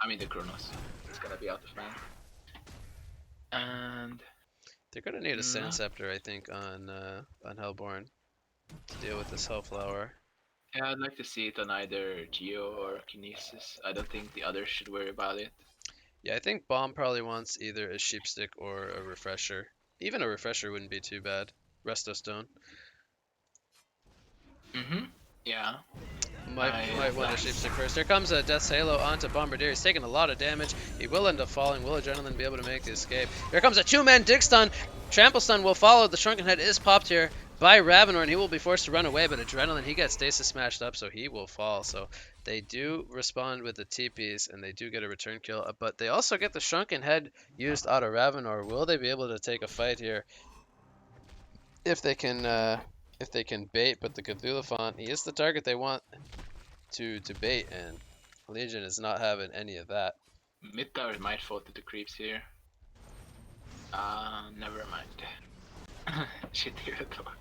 I mean the Chronos. It's gonna be out of mana. And they're gonna need a Sand Scepter, I think, on Hellborn to deal with this Hellflower. Yeah, I'd like to see it on either Geo or Kinesis. I don't think the others should worry about it. Yeah, I think Bomb probably wants either a Sheepstick or a Refresher. Even a Refresher wouldn't be too bad. Resto Stone. Yeah. Might want a Sheepstick first. Here comes a Death's Halo onto Bombardier. He's taking a lot of damage. He will end up falling. Will Adrenaline be able to make the escape? Here comes a two-man Dig Stun. Trample Stun will follow. The Shrunken Head is popped here by Ravenor, and he will be forced to run away, but Adrenaline, he gets Stasis smashed up, so he will fall. So they do respond with the TPs, and they do get a return kill, but they also get the Shrunken Head used out of Ravenor. Will they be able to take a fight here? If they can bait, but the Cthulhu Font, he is the target they want to bait, and Legion is not having any of that. Mid tower might fall to the creeps here. Never mind. Shit here though.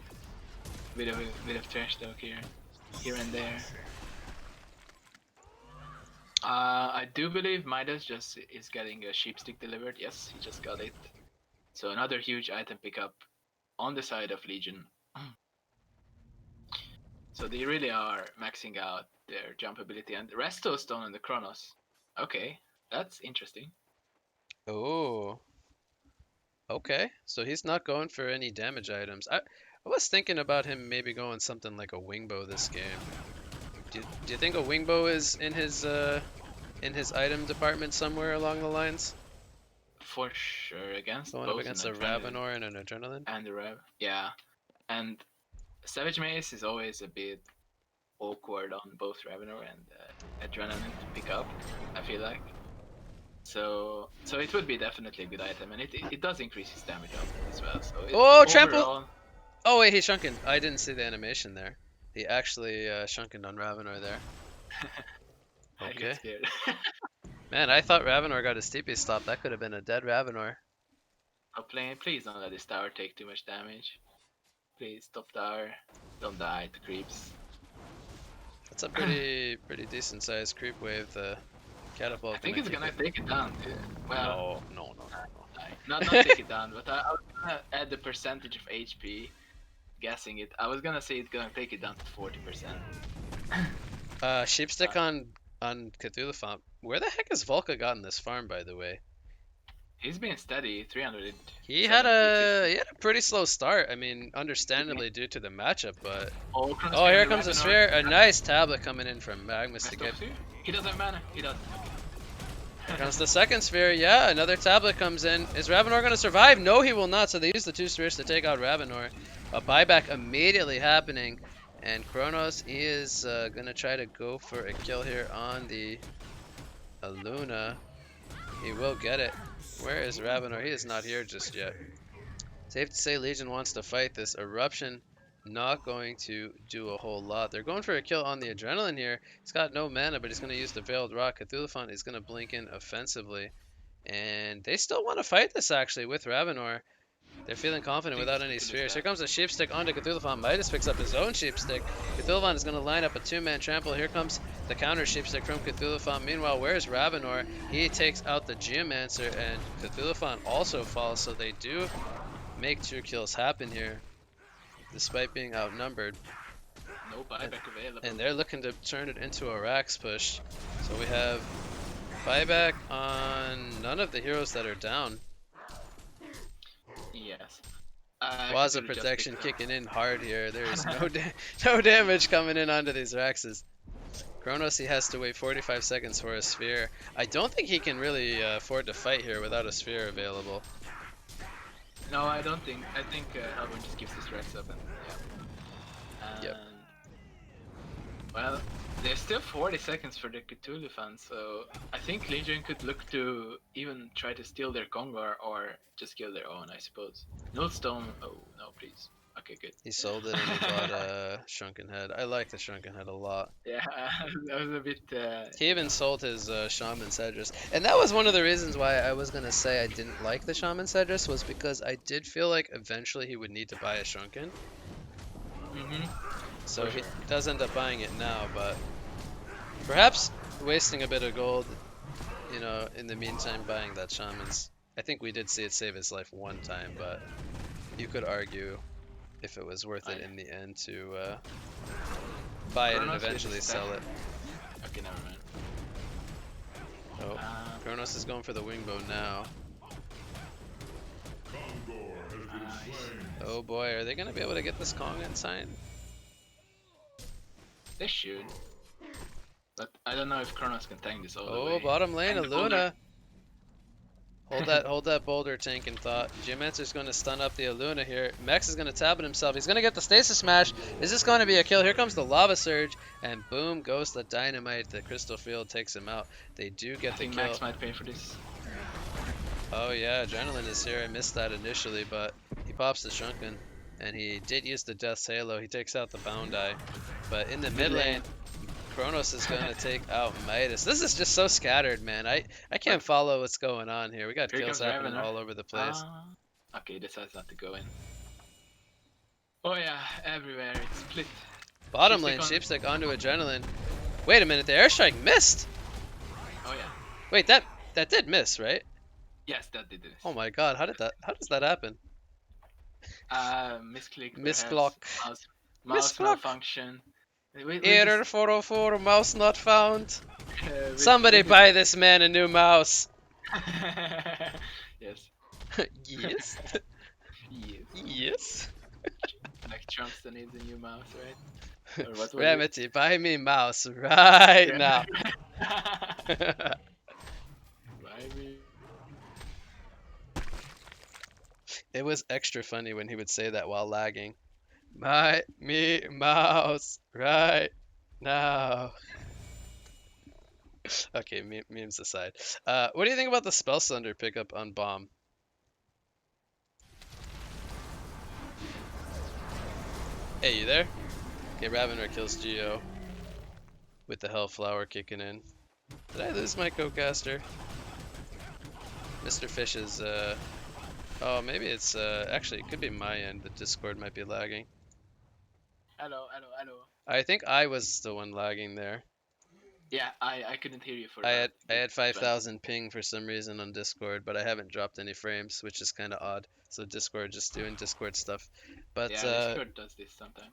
Bit of trash talk here and there. I do believe Midas just is getting a Sheepstick delivered. Yes, he just got it. So another huge item pickup on the side of Legion. So they really are maxing out their jump ability, and the Resto Stone and the Chronos. Okay, that's interesting. Oh. Okay, so he's not going for any damage items. I was thinking about him maybe going something like a Wingbow this game. Do you think a Wingbow is in his item department somewhere along the lines? For sure, against going both up against a Ravenor and an Adrenaline. And the Rev, yeah, and Savage Mace is always a bit awkward on both Ravenor and Adrenaline to pick up, I feel like. So it would be definitely a good item, and it does increase his damage up as well. So trample! Oh wait, he shrunken. I didn't see the animation there. He actually shrunken on Ravenor there. Okay. Man, I thought Ravenor got his TP stop. That could have been a dead Ravenor. Oh, please don't let this tower take too much damage. Please, top tower, don't die to creeps. That's a pretty decent sized creep wave. The catapult. I think it's gonna take it down. Well, no. Not take it down, but I was gonna add the percentage of HP. Guessing it, I was gonna say it's gonna take it down to 40%. Sheepstick on Cthulhu Font. Where the heck has Volca gotten this farm, by the way? He's been steady, 300. He had a pretty slow start. I mean, understandably due to the matchup, but oh, here comes a sphere. A nice tablet coming in from Magnus to get. He doesn't have mana. He does. Here comes the second sphere. Yeah, another tablet comes in. Is Ravenor going to survive? No, he will not. So they use the two spheres to take out Ravenor. A buyback immediately happening. And Kronos, he is going to try to go for a kill here on the Luna. He will get it. Where is Ravenor? He is not here just yet. Safe to say Legion wants to fight this. Eruption not going to do a whole lot. They're going for a kill on the Adrenaline here. He's got no mana, but he's going to use the Veiled Rock. Cthulhu Font is going to blink in offensively. And they still want to fight this, actually, with Ravenor. They're feeling confident without any spheres. Here comes a Sheepstick onto Cthulhu Font. Midas picks up his own Sheepstick. Cthulhu Font is going to line up a two-man trample. Here comes the counter Sheepstick from Cthulhu Font. Meanwhile, where's Ravenor? He takes out the Geomancer, and Cthulhu Font also falls, so they do make 2 kills happen here, despite being outnumbered. No buyback available. And they're looking to turn it into a Rax push. So we have buyback on none of the heroes that are down. Yes. Waza protection kicking in hard here. There is no damage coming in onto these Raxes. Kronos, he has to wait 45 seconds for a sphere. I don't think he can really afford to fight here without a sphere available. No, I don't think. I think Hellborn just keeps his rest up and yeah. Yep. And well, there's still 40 seconds for the Cthulhu fans, so I think Legion could look to even try to steal their Kongar or just kill their own, I suppose. Nullstone. Oh no, please. Okay, good. He sold it and he bought a Shrunken Head. I like the Shrunken Head a lot. Yeah, that was a bit. He even sold his Shaman Cedrus. And that was one of the reasons why I was going to say I didn't like the Shaman Cedrus, was because I did feel like eventually he would need to buy a Shrunken. So he does end up buying it now, but perhaps wasting a bit of gold, you know, in the meantime buying that Shaman's. I think we did see it save his life one time, but you could argue if it was worth it in the end to buy it and eventually sell it. Okay, never mind. Oh, Kronos is going for the Wingbow now. Oh boy, are they going to be able to get this Kong in time? They should. But I don't know if Kronos can tank this all the way. Oh, bottom lane, And the Aluna. Hold that boulder tank in thought. Geomancer's going to stun up the Aluna here. Mex is going to tab it himself. He's going to get the stasis smash. Is this going to be a kill? Here comes the lava surge, and boom goes the dynamite. The crystal field takes him out. They do get the kill. Max might pay for this. Oh yeah, Adrenaline is here. I missed that initially, but he pops the Shrunken, and he did use the Death's Halo. He takes out the Bound Eye, but in the mid lane, Kronos is going to take out Midas. This is just so scattered, man. I can't follow what's going on here. We got kills happening all over the place. Okay, this has not to go in. Oh yeah, everywhere. It's split. Bottom lane, Sheepstick onto Adrenaline. Wait a minute, the airstrike missed! Oh yeah. Wait, that did miss, right? Yes, that did it. Oh my god, how does that happen? Misclick. Misclock. Mouse malfunction. Error 404, mouse not found. Somebody buy this man a new mouse. Yes. Yes. Yes. Yes. Like Trumpster needs a new mouse, right? Or what was Remedy, buy me mouse right now. Buy me. It was extra funny when he would say that while lagging. Buy me mouse right now. Okay, memes aside. What do you think about the Spell Sunder pickup on Bomb? Hey, you there? Okay, Ravener kills Geo with the Hellflower kicking in. Did I lose my co-caster? Mr. Fish is, oh, maybe it's, actually, it could be my end. The Discord might be lagging. Hello. I think I was the one lagging there. Yeah, I couldn't hear you for I had 5,000 ping for some reason on Discord, but I haven't dropped any frames, which is kind of odd. So Discord just doing Discord stuff. But yeah, Discord does this sometimes.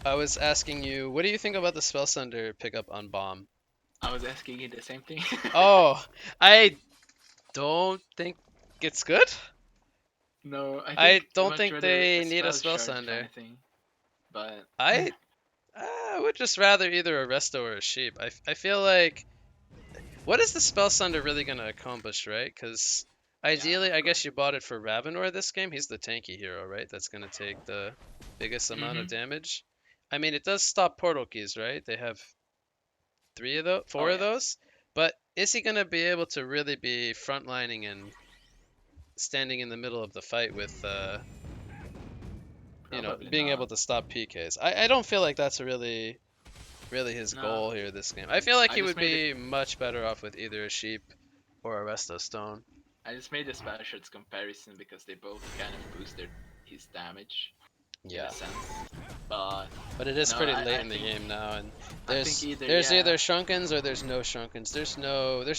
I was asking you, what do you think about the Spell Sunder pickup on Bomb? I was asking you the same thing. Oh, I don't think it's good. No, I don't think they need a Spell Shard, Sunder. But I would just rather either a Resto or a Sheep. I feel like, what is the Spell Sunder really going to accomplish, right? Because ideally, I guess you bought it for Ravenor this game. He's the tanky hero, right? That's going to take the biggest amount of damage. I mean, it does stop portal keys, right? They have four of those. But is he going to be able to really be frontlining and standing in the middle of the fight with, you know, being able to stop PKs? I don't feel like that's really his goal here this game. I feel like he would be much better off with either a Sheep or a Resto Stone. I just made the Spell Shards comparison because they both kind of boosted his damage. Yeah. In a sense. But it is pretty late in the game now, and there's either Shrunkens or there's no Shrunkens. There's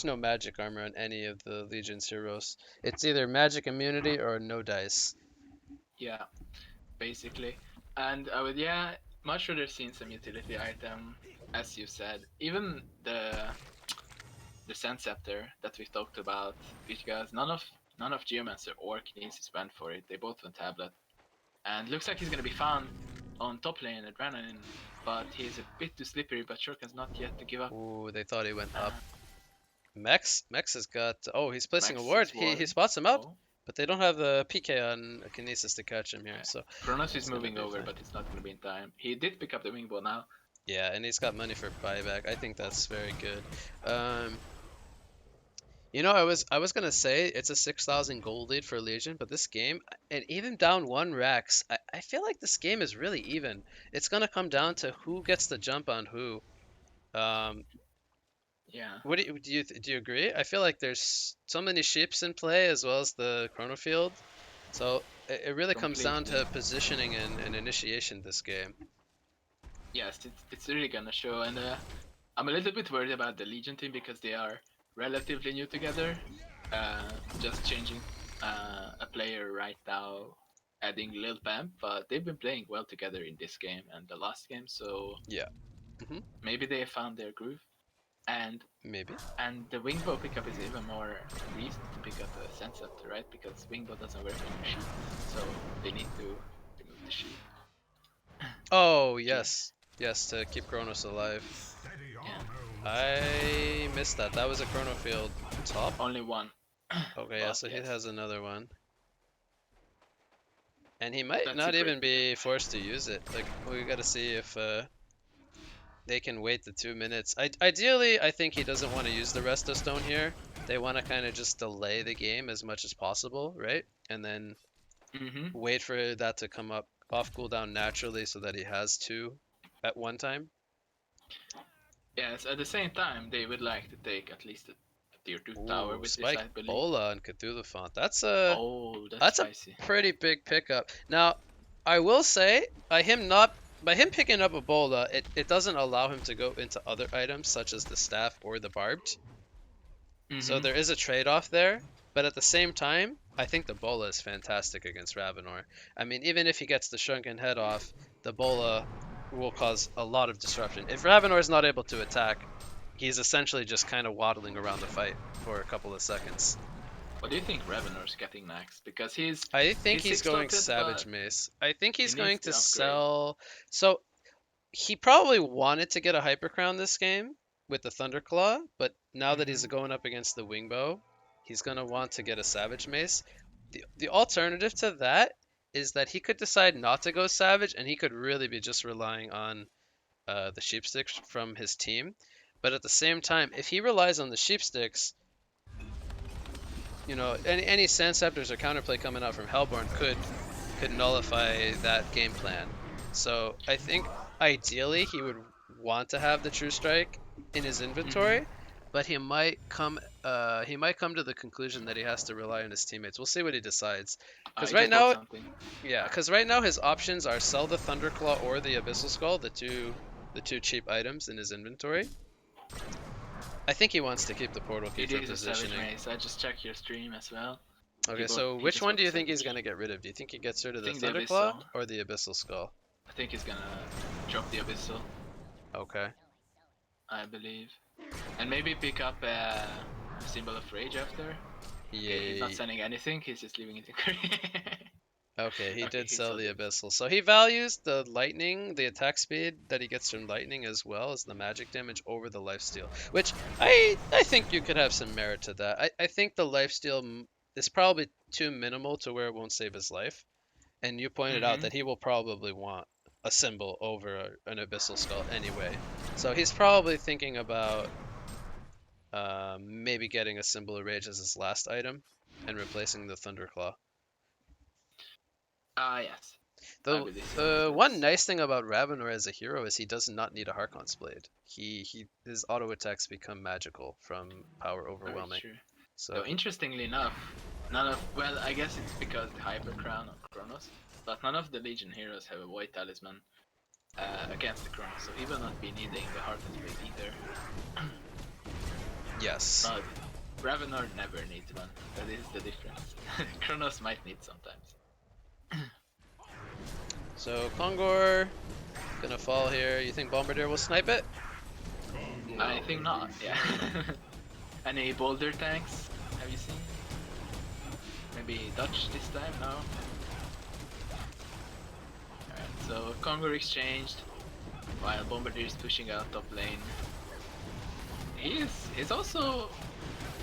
no magic armor on any of the Legion's heroes. It's either magic immunity or no dice. Yeah, basically. And I would much rather seen some utility item, as you said. Even the Sand Scepter that we talked about, because none of Geomancer or Kinesis went for it. They both went tablet. And looks like he's gonna be found. on top lane Adrenaline, but he's a bit too slippery. But Shuriken's not yet to give up. Ooh, they thought he went up. Uh, Mex has got. Oh, he's placing a Max ward. is He warding. spots him out, Oh, but they don't have the PK on Kinesis to catch him here. yeah. So Kronos is it's gonna moving be over, fine. but it's not gonna be in time. He did pick up the wingbow now. Yeah, and he's got money for buyback. I think that's very good. You know, I was gonna say it's a 6,000 gold lead for Legion, but this game, and even down one Rex, I feel like this game is really even. It's gonna come down to who gets the jump on who. Um, Yeah, what do you agree? I feel like there's so many ships in play as well as the chrono field, so it really comes down completely. to positioning and initiation this game. Yes, it's really gonna show, and I'm a little bit worried about the Legion team because they are relatively new together. Just changing a player right now, adding Lil Pamp, but they've been playing well together in this game and the last game, so Yeah, maybe they found their groove. And maybe. and the Wingbow pickup is even more reason to pick up a Sensor, right? Because Wingbow doesn't work on your sheep, so they need to remove the sheep. Oh Okay. yes, yes, to keep Kronos alive. Yeah, I missed that. That was a chrono field top. only one. Okay, yeah, But so he yes, has another one. And he might that's a not great even pickup. be forced to use it. Like, we gotta see if they can wait the 2 minutes. Ideally, I think he doesn't want to use the Resto Stone here. They want to kind of just delay the game as much as possible, right? And then Mm-hmm. wait for that to come up off cooldown naturally so that he has two at one time. Yes, at the same time, they would like to take at least a tier 2 tower Ooh, with this, Spike I believe. Bola and Cthulhu Font. Oh, that's That's a spicy. pretty big pickup. Now, I will say, by him picking up a bola, it doesn't allow him to go into other items such as the staff or the barbed. So Mm-hmm. there is a trade-off there, but at the same time, I think the bola is fantastic against Ravenor. I mean, even if he gets the shrunken head off, the bola will cause a lot of disruption. If Ravenor is not able to attack, he's essentially just kind of waddling around the fight for a couple of seconds. What do you think Ravenor's getting next? Because he's I think he's he's six going slotted, Savage but Mace. I think he he's needs going to to upgrade. sell. So he probably wanted to get a Hyper Crown this game with the Thunderclaw, but now that he's Mm-hmm. going up against the Wingbow, he's gonna want to get a Savage Mace. The alternative to that is that he could decide not to go Savage, and he could really be just relying on the Sheepsticks from his team. But at the same time, if he relies on the Sheepsticks, any Sand Scepters or counterplay coming out from Hellborn could nullify that game plan. So I think ideally he would want to have the True Strike in his Mm-hmm. inventory, but he might come to the conclusion that he has to rely on his teammates. We'll see what he decides. Because I right just bought now, something. yeah, because right now his options are sell the Thunderclaw or the Abyssal Skull, the two cheap items in his inventory. I think he wants to keep the portal key It for is a Savage positioning. Mace. I just checked your stream as well. Okay, so He which just one bought do the you think he's Savage. gonna get rid of? Do you think he gets rid I of the think the Thunderclaw Abyssal. or the Abyssal Skull? I think he's gonna drop the Abyssal, Okay. I believe. And maybe pick up a Symbol of Rage after. Okay, he's not Yay. sending anything, he's just leaving it in Korea. Okay, he Okay, did he sell sold the the Abyssal. Abyssal. So he values the lightning, the attack speed that he gets from lightning, as well as the magic damage over the lifesteal. Which I think you could have some merit to that. I think the lifesteal is probably too minimal to where it won't save his life. And you pointed out Mm-hmm. that he will probably want a symbol over an Abyssal Skull anyway. So he's probably thinking about maybe getting a Symbol of Rage as his last item and replacing the Thunderclaw. Ah, yes. I The believe so. the one That's nice thing about Ravenor as a hero is he does not need a Harkon's blade. His auto attacks become magical from power very overwhelming. true. So Though, interestingly enough, none of. Well, I guess it's because the Hyper Crown on Kronos, but none of the Legion heroes have a Void Talisman against the Kronos, so he will not be needing the Heartless Blade either. yes. But Ravenor never needs one. That is the difference. Kronos might need sometimes. So Kongor gonna fall here. You think Bombardier will snipe it? I think not, yeah. Any boulder tanks have you seen? Maybe Dutch this time? No? Alright, so Congo exchanged while Bombardier is pushing out top lane. He's also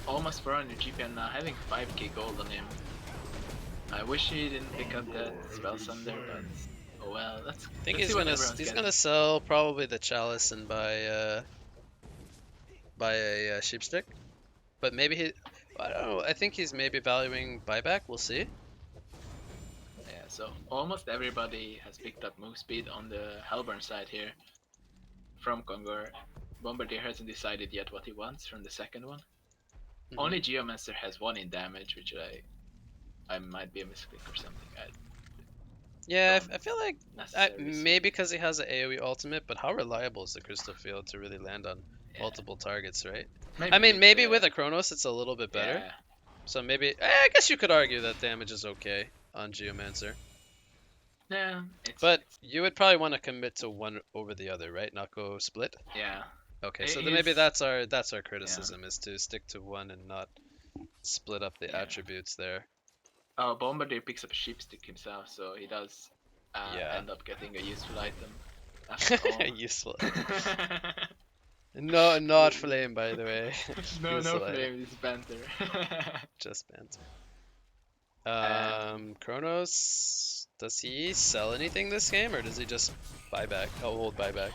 almost 400 GP and now having 5k gold on him. I wish he didn't pick up that spell sunder, but oh well. Let's think see what everyone's he's getting. gonna sell probably the chalice and buy a sheepstick, but maybe he. I don't know. I think he's maybe valuing buyback. We'll see. Yeah, so almost everybody has picked up move speed on the Hellburn side here from Kongor. Bombardier hasn't decided yet what he wants from the second one. Mhm. Only Geomancer has 1 in damage, which I might be a misclick or something. Yeah, don't I feel like necessarily see. maybe because he has an AoE ultimate, but how reliable is the Crystal Field to really land on Yeah. multiple targets, right? Maybe I mean, with maybe the- with a Chronos it's a little bit better. Yeah, So maybe I guess you could argue that damage is okay on Geomancer. yeah. But you would probably want to commit to one over the other, right? Not go split. Yeah. Okay, so then maybe He's- that's our criticism is to stick to one and not split up the Yeah. attributes there. Bombardier picks up a sheepstick himself, so he does Yeah. end up getting a useful item. After all. Useful. No, not flame, by the way. no Useful item. flame, it's banter. Just banter. Chronos, does he sell anything this game, or does he just buy back? Oh, hold buyback.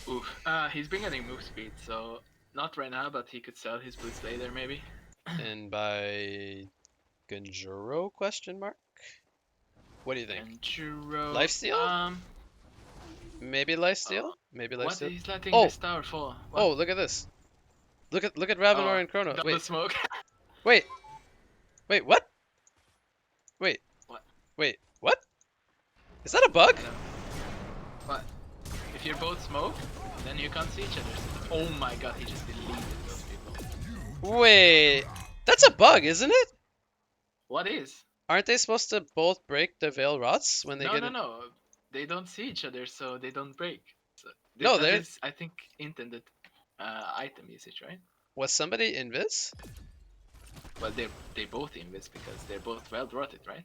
Oof. He's been getting move speed, so not right now, but he could sell his boots later maybe. And by Gunjuro, question mark? What do you think? And Churro. Lifesteal? Maybe lifesteal? Maybe What? lifesteal? He's letting Oh! this tower fall. What? Oh, look at this. Look at Ravenor Oh, and Chrono. double Wait, smoke. wait, what? Wait. What? Wait, what? Is that a bug? I don't- What? If you're both smoke, then you can't see each other. Oh my god, he just deleted those people. Wait, that's a bug, isn't it? What is? Aren't they supposed to both break the Veil Rots when they No, get no, in? no. They don't see each other, so they don't break. So No, that they're- is, I think, intended item usage, right? Was somebody invis? Well, they both invis because they're both well rotted, right?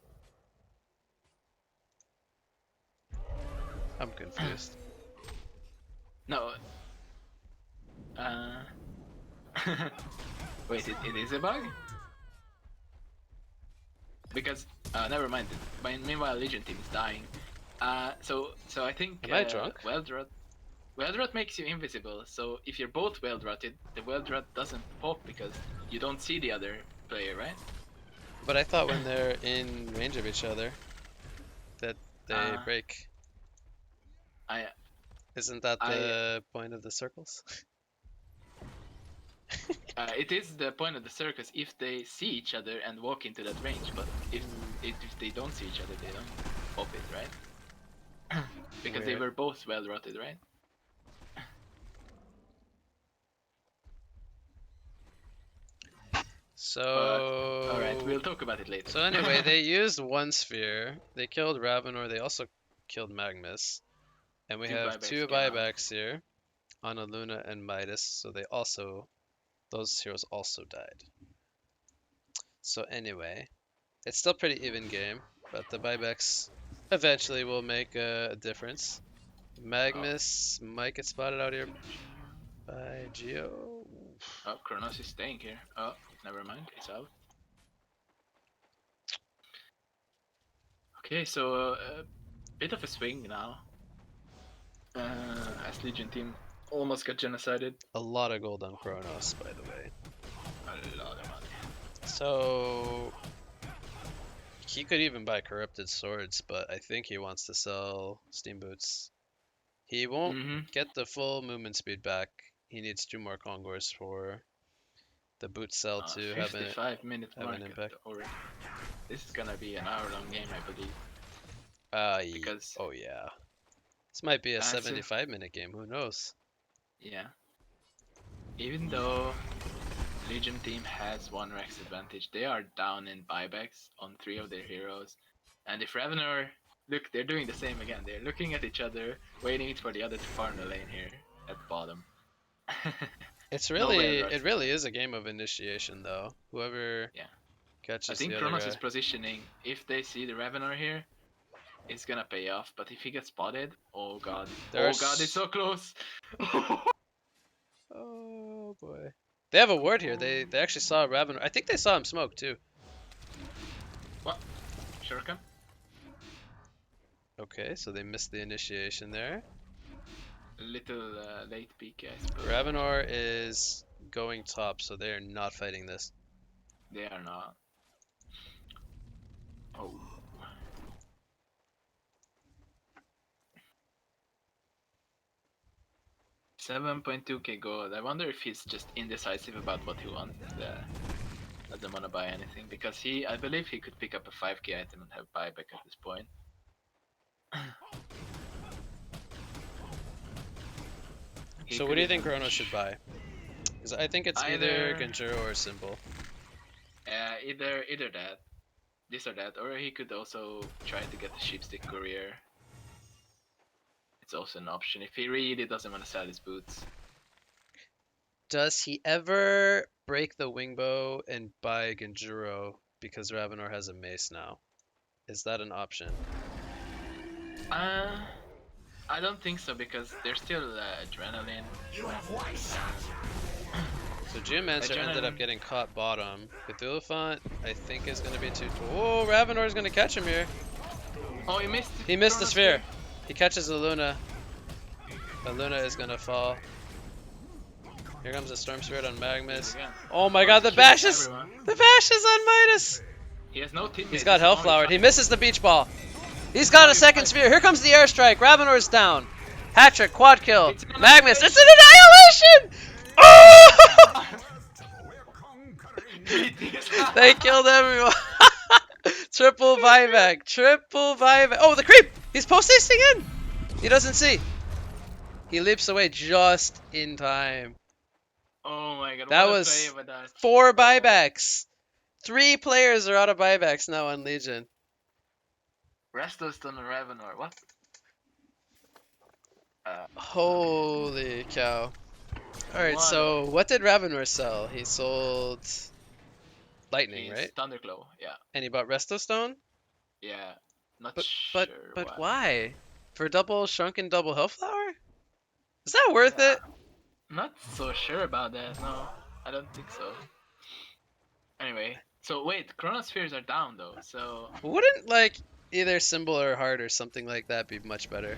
I'm confused. No. Wait, it is a bug? Because never mind. Meanwhile, Legion team is dying. So I think. Am I drunk? Weldrot makes you invisible. So if you're both Weldrotted, the Weldrot doesn't pop because you don't see the other player, right? But I thought when they're in range of each other, that they break. Isn't that the point of the circles? It is the point of the circus if they see each other and walk into that range, but if they don't see each other, they don't pop it, right? Because they Weird. were both well rotted, right? So. Alright, we'll talk about it later. So anyway, they used one sphere. They killed Ravenor. They also killed Magnus. And we Two have buybacks two came out. buybacks here on Luna and Midas. So those heroes also died. So anyway, it's still pretty even game, but the buybacks eventually will make a difference. Magnus might get spotted out here by Geo. Oh, Kronos is staying here. Oh, never mind, it's out. Okay, so a bit of a swing now. As Legion team almost got genocided. A lot of gold on Kronos, by the way. A lot of money. So he could even buy corrupted swords, but I think he wants to sell steam boots. He won't get the full movement speed back. He needs 2 more Congors for the boot cell to have 55-minute have mark an impact. already. This is gonna be an hour-long game, I believe. Because oh yeah, this might be a That's 75-minute game. Who knows? yeah, even though Legion team has 1 Rex advantage, they are down in buybacks on 3 of their heroes. And if Ravenor, look, they're doing the same again. They're looking at each other, waiting for the other to farm the lane here at the bottom. It's No really, way, right? it really is a game of initiation, though. Whoever Yeah. catches I think the other Kronos guy. is positioning. If they see the Ravenor here, it's gonna pay off. But if he gets spotted, oh god, There's... oh god, it's so close. Oh boy. They have a ward here. They actually saw Raven. I think they saw him smoke too. What? Shuriken? Okay, so they missed the initiation there. A little late peek, I suppose. Ravenor is going top, so they are not fighting this. They are not. Oh. $7.2k gold. I wonder if he's just indecisive about what he wants. Doesn't want to buy anything because I believe he could pick up a 5k item and have buyback at this point. So what do you think Chronos should buy? Because I think it's either Genjuro or Symbol. Either that, this or that, or he could also try to get the Sheepstick Courier. It's also an option if he really doesn't want to sell his boots. Does he ever break the Wingbow and buy Genjuro because Ravenor has a mace now? Is that an option? I don't think so because there's still adrenaline. You have one shot. So Geomancer ended up Adrenaline. getting caught bottom. Cthulhuphant, I think, is going to be too... Oh, Ravenor is going to catch him here. Oh, he missed it. He missed the sphere. He catches a Luna. A Luna is going to fall. Here comes a Storm Spirit on Magmus. Oh my god, the bash is... The bash is on Midas! He has no teammates. He's got Hellflowered. He misses the beach ball. He's got a second sphere. Here comes the airstrike. Ravenor's down. Hat-trick, quad kill. Magmus, it's an annihilation! Oh! They killed everyone. Triple buyback. Triple buyback. Oh, the creep! He's post-hasting in! He doesn't see. He leaps away just in time. Oh my god, That what a was play with that. 4 buybacks. 3 players are out of buybacks now on Legion. Restleston and Ravenor, what? Holy cow. Alright, What so what did Ravenor sell? He sold Lightning, He's right? Thunderglow, yeah. And he bought Restostone? Yeah. Not But sure but why. why? For double shrunken double Hellflower? Is that worth it? Not so sure about that, no. I don't think so. Anyway, so wait, Chronospheres are down though, so Wouldn't like either Symbol or Heart or something like that be much better?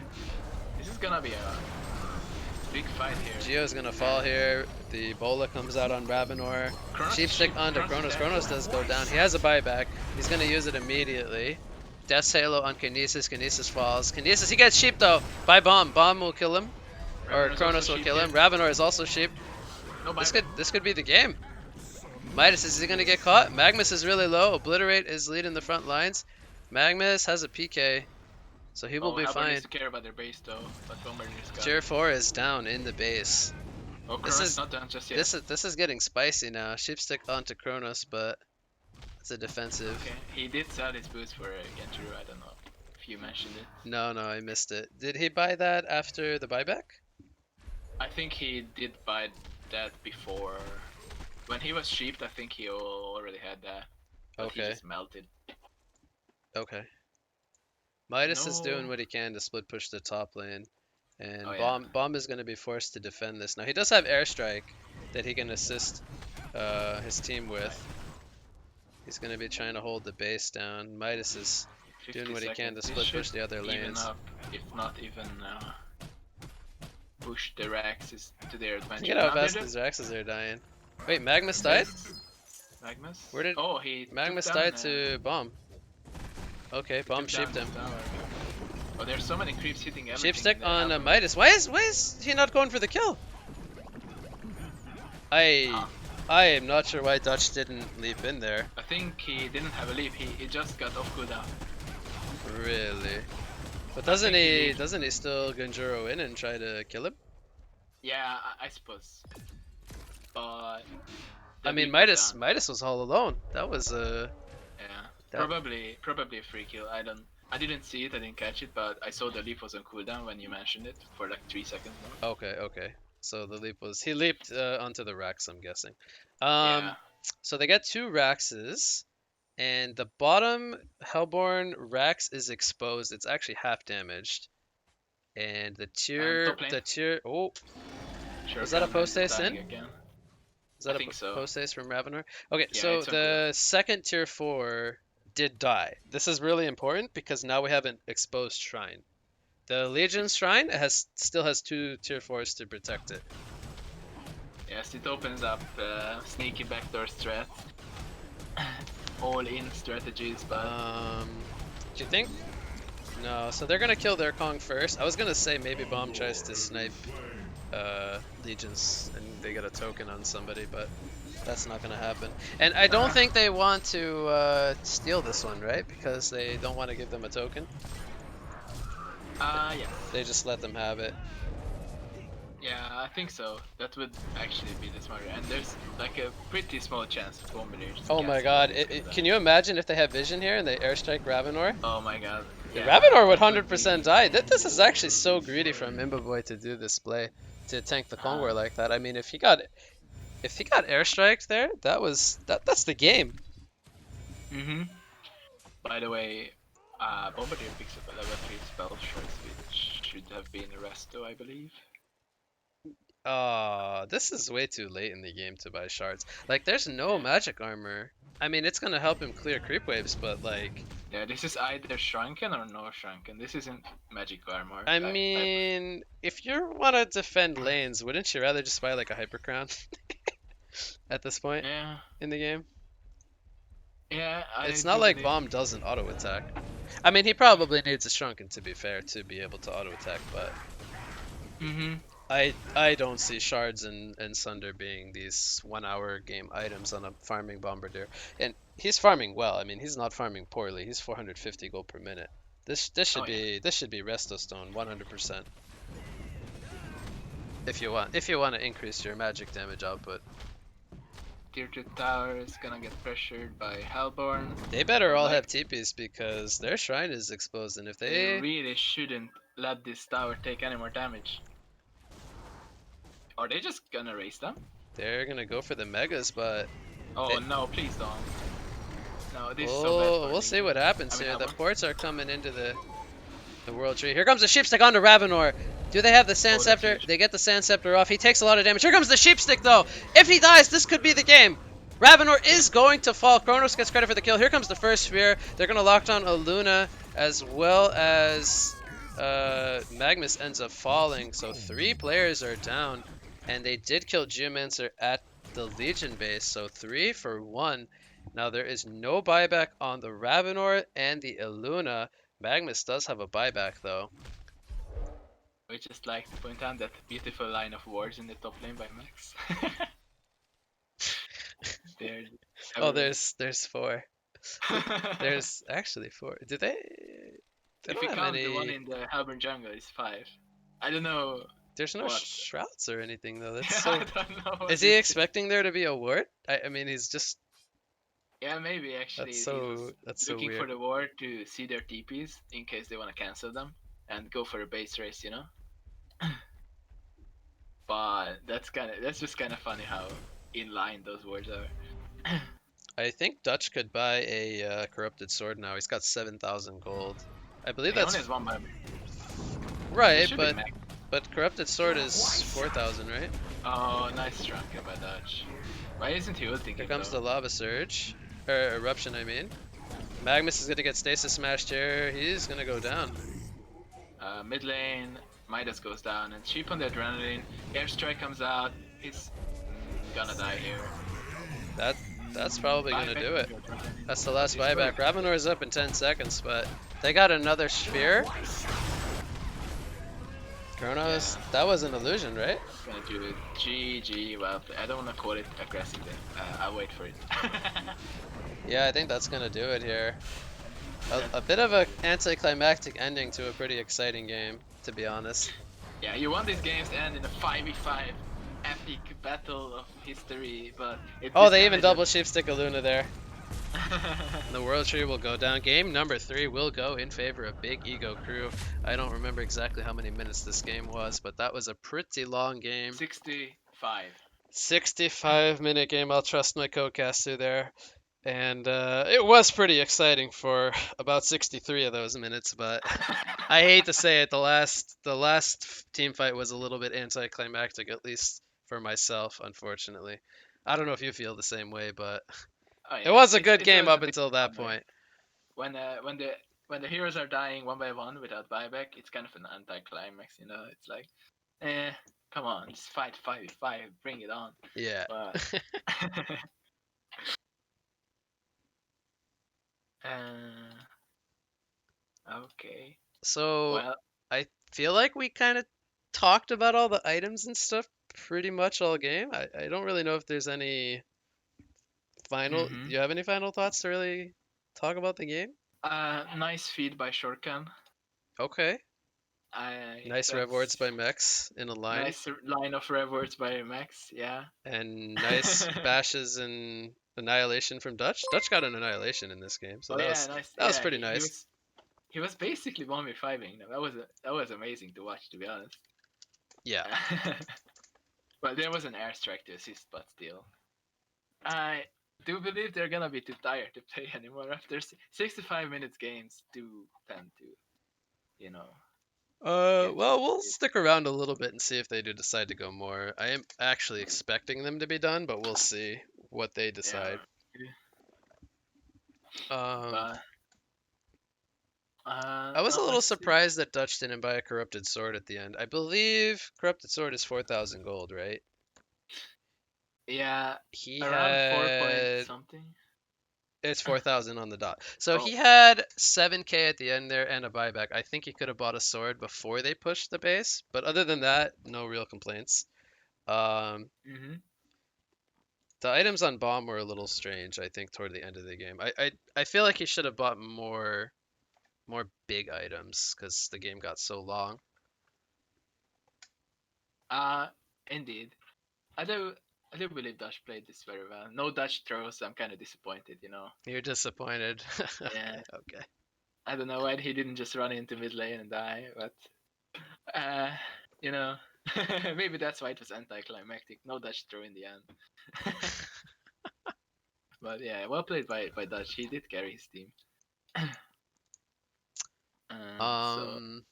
this is gonna be a big fight here. Geo's gonna fall here. The Bola comes out on Ravenor. Sheepstick onto Chronos. Chronos does go down. He has a buyback. He's gonna use it immediately. Death's Halo on Kinesis. Kinesis falls. Kinesis, he gets sheep though. By Bomb. Bomb will kill him. Or Ravenor's Chronos also will sheep kill him. here. Ravenor is also sheep. No This could be the game. Midas, is he gonna get caught? Magmus is really low. Obliterate is leading the front lines. Magmus has a PK, so he will be Halberd fine. needs to care about their base though, but Bomber just got Tier 4 is down in the base. Oh, this Chronos is- not done just yet. This is getting spicy now. Sheepstick onto Chronos, but it's a defensive. Okay, he did sell his boots for Genjuru, I don't know if you mentioned it. No, I missed it. Did he buy that after the buyback? I think he did buy that before. When he was sheeped, I think he already had that. But he Okay. just melted. Okay. Midas is doing No. what he can to split push the top lane. And Oh, yeah. Bomb is going to be forced to defend this. Now, he does have airstrike that he can assist his team with. He's going to be trying to hold the base down. Midas is 50 doing what he can to seconds. He split push should the other even lanes. up, if not even push the Raxes to their advantage. Look at how Now they're fast just- these Raxes are dying. Wait, Magmus died? Magmus? Where did- Oh, he Magmus took down, died to Bomb. Okay, Bomb took down sheeped him. his tower. Oh, there's so many creeps hitting everything. Sheepstick that on happen. Midas. Why is he not going for the kill? I am not sure why Dutch didn't leap in there. I think he didn't have a leap. He just got off cooldown. Really? But think he did. doesn't he still Genjuro in and try to kill him? Yeah, I suppose. But I the mean, leap was down. Midas was all alone. That was Yeah, that- probably a free kill. I didn't see it. I didn't catch it, but I saw the leap was on cooldown when you mentioned it for like 3 seconds. More. okay. So the leap was he leaped onto the Rax, I'm guessing. Yeah. So they get 2 Raxes. And the bottom Hellborn Rex is exposed. It's actually half damaged. And Top lane. oh, Sure, was that a post is haste dying in? again. Is I that a think so. post haste from Ravenor? Okay, Yeah, so it's unclear. the second tier 4 did die. This is really important because now we have an exposed shrine. The Legion shrine still has 2 tier 4s to protect it. Yes, it opens up sneaky backdoor strat. All-in strategies, but Do you think? No, so they're gonna kill their Kong first. I was gonna say maybe Bomb tries to snipe Legions and they get a token on somebody, but that's not gonna happen. And I don't think they want to steal this one, right? Because they don't want to give them a token. yeah. They just let them have it. Yeah, I think so. That would actually be the smarter. And there's like a pretty small chance of Bombardiers. Oh my god, can you imagine if they have vision here and they airstrike Ravenor? Oh my god. Yeah, Ravenor would 100% die. This is actually so greedy from Imbaboy to do this play, to tank the Kong War like that. I mean, if he got airstriked there, that's the game. By the way, Bombardier picks up a level 3 spell shards, which should have been Resto, I believe. This is way too late in the game to buy shards. Like, there's no magic armor. I mean, it's gonna help him clear creep waves, but like... Yeah, this is either Shrunken or no Shrunken. This isn't magic armor. I mean, if you want to defend lanes, wouldn't you rather just buy like a Hyper Crown at this point in the game? Yeah, it's not like Bomb doesn't auto attack. I mean, he probably needs a Shrunken to be fair to be able to auto attack, but I don't see Shards and Sunder being these 1 hour game items on a farming Bombardier. And he's farming well. I mean, he's not farming poorly. He's 450 gold per minute. This should be Resto Stone 100%. If you want to increase your magic damage output. Tier 2 tower is gonna get pressured by Hellborn. They better all have TPs because their shrine is exposed, and if they really shouldn't let this tower take any more damage. Are they just gonna race them? They're gonna go for the megas, but... Oh no, please don't. No, this is so bad. We'll see what happens here. The ports are coming into the World Tree. Here comes the Sheepstick onto Ravenor. Do they have the Sand Scepter? They get the Sand Scepter off. He takes a lot of damage. Here comes the Sheepstick though. If he dies, this could be the game. Ravenor is going to fall. Kronos gets credit for the kill. Here comes the first sphere. They're going to lock down Aluna as well as Magnus ends up falling. So 3 players are down. And they did kill Geomancer at the Legion base. So 3 for 1. Now there is no buyback on the Ravenor and the Aluna. Magnus does have a buyback though. We just like to point out that beautiful line of wards in the top lane by Max. There's 4. There's actually 4. Do they? If you count the one in the Hellborn jungle, it's 5. I don't know. There's no shrouds or anything though. That's I don't know. Is he expecting there to be a ward? I mean, he's just... Yeah, maybe actually. That's looking weird. for the ward to see their TPs in case they want to cancel them and go for a base race, you know. But that's just kind of funny how in line those wards are. I think Dutch could buy a corrupted sword now. He's got 7,000 gold. I believe that's only has 1 buy. Right, but corrupted sword is 4,000, right? Oh, nice Shrunken by Dutch. Why isn't he ulting? Here comes the lava surge. Or eruption, I mean. Magnus is gonna get stasis smashed here. He's gonna go down. Mid lane, Midas goes down, and Sheep on the adrenaline. Airstrike comes out. He's gonna die here. That's probably gonna do it. That's the last buyback. Ravenor's up in 10 seconds, but they got another sphere. Kronos, that was an illusion, right? Gonna do it. GG. Well, I don't want to call it aggressive. I'll wait for it. Yeah, I think that's gonna do it here. A bit of an anticlimactic ending to a pretty exciting game, to be honest. Yeah, you want these games to end in a 5v5 epic battle of history, but they even double Sheepstick Aluna there. The World Tree will go down. Game number 3 will go in favor of Big Ego Crew. I don't remember exactly how many minutes this game was, but that was a pretty long game. 65. 65-minute game. I'll trust my co-caster there. And it was pretty exciting for about 63 of those minutes, but I hate to say it, the last team fight was a little bit anticlimactic, at least for myself, unfortunately. I don't know if you feel the same way, but Oh it yeah, was a good it's game always a up bit until that bummer point. when the heroes are dying one by one without buyback. It's kind of an anticlimax, you know. It's like, eh, come on, just fight, fight, fight, bring it on. Yeah. But uh, okay, So well, I feel like we kind of talked about all the items and stuff pretty much all game. I don't really know if there's any final. Do hmm you have any final thoughts to really talk about the game? nice feed by Shorkan. Okay. I Nice rewards that's by Mechs in a line, nice line of rewards by Max. Yeah. and nice bashes and annihilation from Dutch. Dutch got an annihilation in this game, so Oh that yeah, was nice. that was Yeah, pretty nice. he was basically 1v5ing them. That was amazing to watch, to be honest. Yeah. Well, there was an airstrike to assist, but still. I do believe they're gonna be too tired to play anymore after 65 minutes games do tend to, you know, get Well, we'll it. stick around a little bit and see if they do decide to go more. I am actually expecting them to be done, but we'll see what they Yeah. decide. Um, But I was a little let's see. surprised that Dutch didn't buy a corrupted sword at the end. I believe corrupted sword is 4,000 gold, right? Yeah, He around 4 point had something. It's 4,000 on the dot. So Oh. he had 7k at the end there and a buyback. I think he could have bought a sword before they pushed the base, but other than that, no real complaints. Um, Mhm. the items on bomb were a little strange, I think, toward the end of the game. I feel like he should have bought more big items because the game got so long. Uh, indeed. I do. I do believe Dutch played this very well. No Dutch throws. I'm kind of disappointed. You know. You're disappointed. Yeah. Okay, okay. I don't know why he didn't just run into mid lane and die, but uh, you know, maybe that's why it was anticlimactic. No Dutch throw in the end. But yeah, well played by Dutch. He did carry his team. So Um,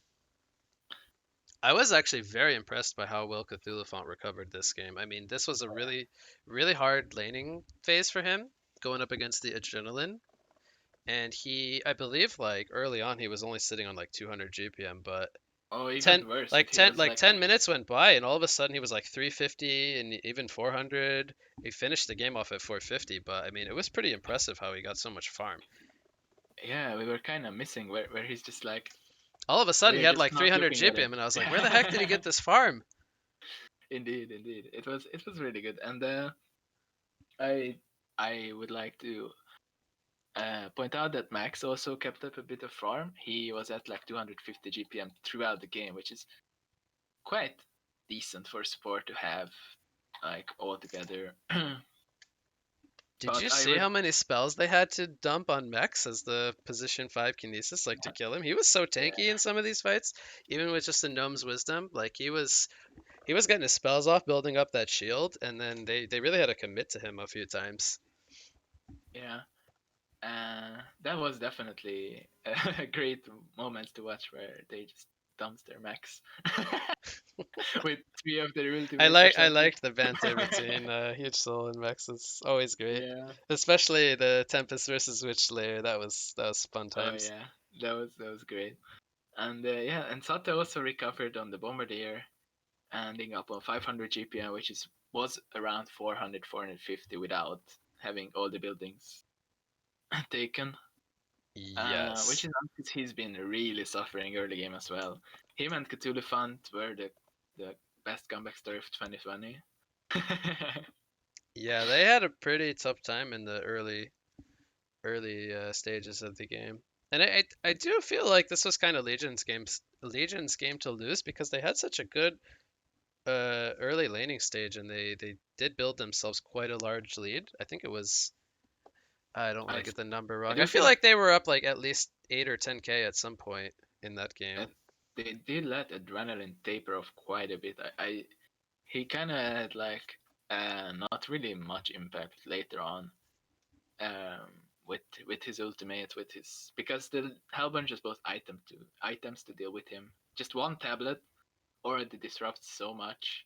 I was actually very impressed by how well Cthulhu Font recovered this game. I mean, this was a really hard laning phase for him, going up against the Adrenaline. And I believe, like early on, he was only sitting on like 200 GPM, but oh, 10, even worse. like He 10, was like like 10 minutes went by, and all of a sudden he was like 350 and even 400. He finished the game off at 450, but I mean, it was pretty impressive how he got so much farm. yeah, we were kind of missing where he's just like All of a sudden, he we're had just like not 300 looking at him. GPM, and I was like, where the heck did he Yeah. get this farm? Indeed, indeed. It was really good. And I I would like to point out that Max also kept up a bit of farm. He was at like 250 GPM throughout the game, which is quite decent for support to have like all together. Did But you I see would, how many spells they had to dump on Mex as the position 5 Kinesis, like to kill him? He was so tanky yeah, in some of these fights, even with just a Gnome's Wisdom. Like he was getting his spells off, building up that shield, and then they really had to commit to him a few times. yeah. That was definitely a great moment to watch where they just dumped their max with three of their ultimates or I something. liked the banter between Huge Soul and Mex. It's always great, Yeah. especially the Tempest versus Witch Slayer. That was fun Oh times. yeah. That was great. And yeah, and Sata also recovered on the Bombardier, ending up on 500 GPM, which is was around 400 450 without having all the buildings taken. Which Yes. is nice because he's been really suffering early game as well. Him and Cthulhu Font were the best comeback story of 2020. Yeah, they had a pretty tough time in the early stages of the game. And I do feel like this was kind of Legion's game to lose because they had such a good early laning stage and they did build themselves quite a large lead. I think it was I don't want to I get the number I wrong. I do feel feel like like they were up like at least 8 or 10k at some point in that uh, game. they did let Adrenaline taper off quite a bit. I he kind of had like not really much impact later on. with his ultimate, with his, because the Hellburn just both items to deal with him. Just one tablet already disrupts so much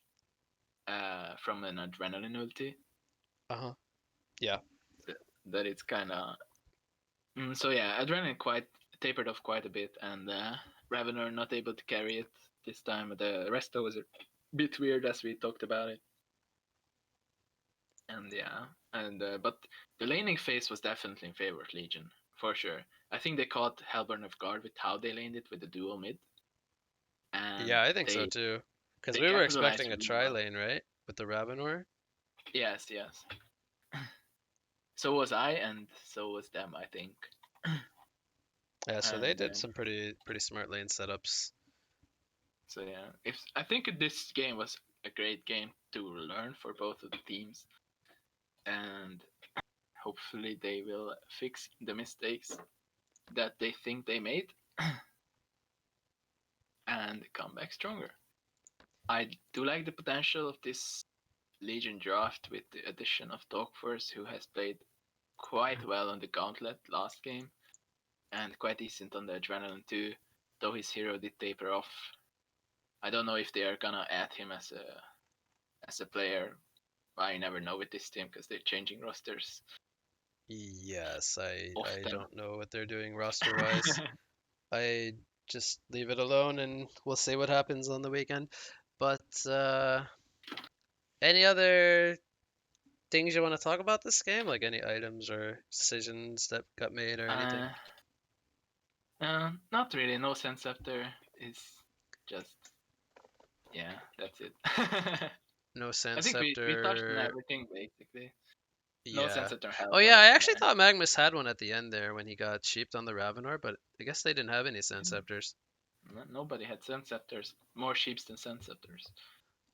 from an adrenaline ulti Uh-huh. Yeah. that it's kind of so yeah, adrenaline quite tapered off quite a bit, and Ravener not able to carry it this time. The Resto was a bit weird as we talked about it, and yeah, and but the laning phase was definitely in favor of Legion for sure. I think they caught Hellburn off guard with how they laned it with the dual mid, and Yeah, I think so they too. Because they we were capitalized expecting a really tri well. lane, right? With the Ravenor. Yes, yes. So was I, and so was them, I think. Yeah, so they And did some pretty smart lane setups. so yeah, if I think this game was a great game to learn for both of the teams, and hopefully they will fix the mistakes that they think they made and come back stronger. I do like the potential of this Legion draft with the addition of Dogforce, who has played quite well on the Gauntlet last game and quite decent on the Adrenaline too, though his hero did taper off. I don't know if they are gonna add him as a player. I never know with this team because they're changing rosters Yes, I often. don't know what they're doing roster-wise. I just leave it alone and we'll see what happens on the weekend. But any other things you want to talk about this game? Like any items or decisions that got made or anything? uh, Not really. No sense after is just yeah. That's it. No I sense think we touched on scepter. everything basically. No Yeah. sense after Oh yeah, Hellburn I is actually gonna. thought Magnus had one at the end there when he got sheeped on the Ravenor, but I guess they didn't have any sense scepters. Nobody had sense scepters. More sheeps than sense scepters.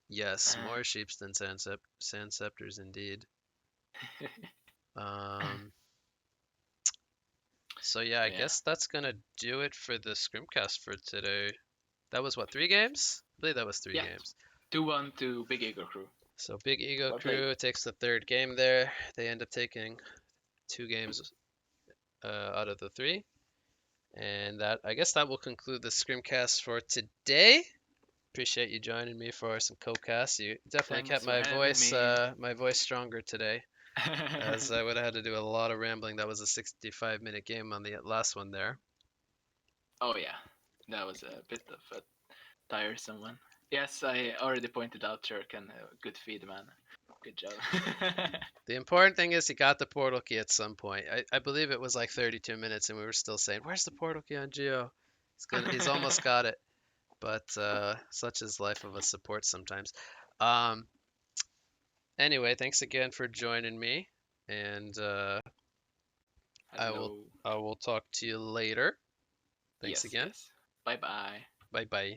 Yes, more sheeps than sand scepters indeed. Um, so yeah, I Yeah. guess that's gonna do it for the Scrimcast for today. That was what, 3 games? I believe that was three Yeah. games. 2-1 to Big Eagle Crew. So Big Ego Well played. Crew takes the third game there. They end up taking 2 games out of the 3. And that, I guess that will conclude the Scrimcast for today. Appreciate you joining me for some co-casts. You definitely Thanks kept for having me. my voice stronger today, as I would have had to do a lot of rambling. That was a 65-minute game on the last one there. Oh yeah, that was a bit of a tiresome one. Yes, I already pointed out Turk and good feed, man. Good job. The important thing is he got the portal key at some point. I believe it was like 32 minutes, and we were still saying, "Where's the portal key on Geo?" He's almost got it, but such is life of a support sometimes. Um, anyway, thanks again for joining me, and I will Hello. I will talk to you later. Thanks Yes, again. yes. Bye bye. Bye bye.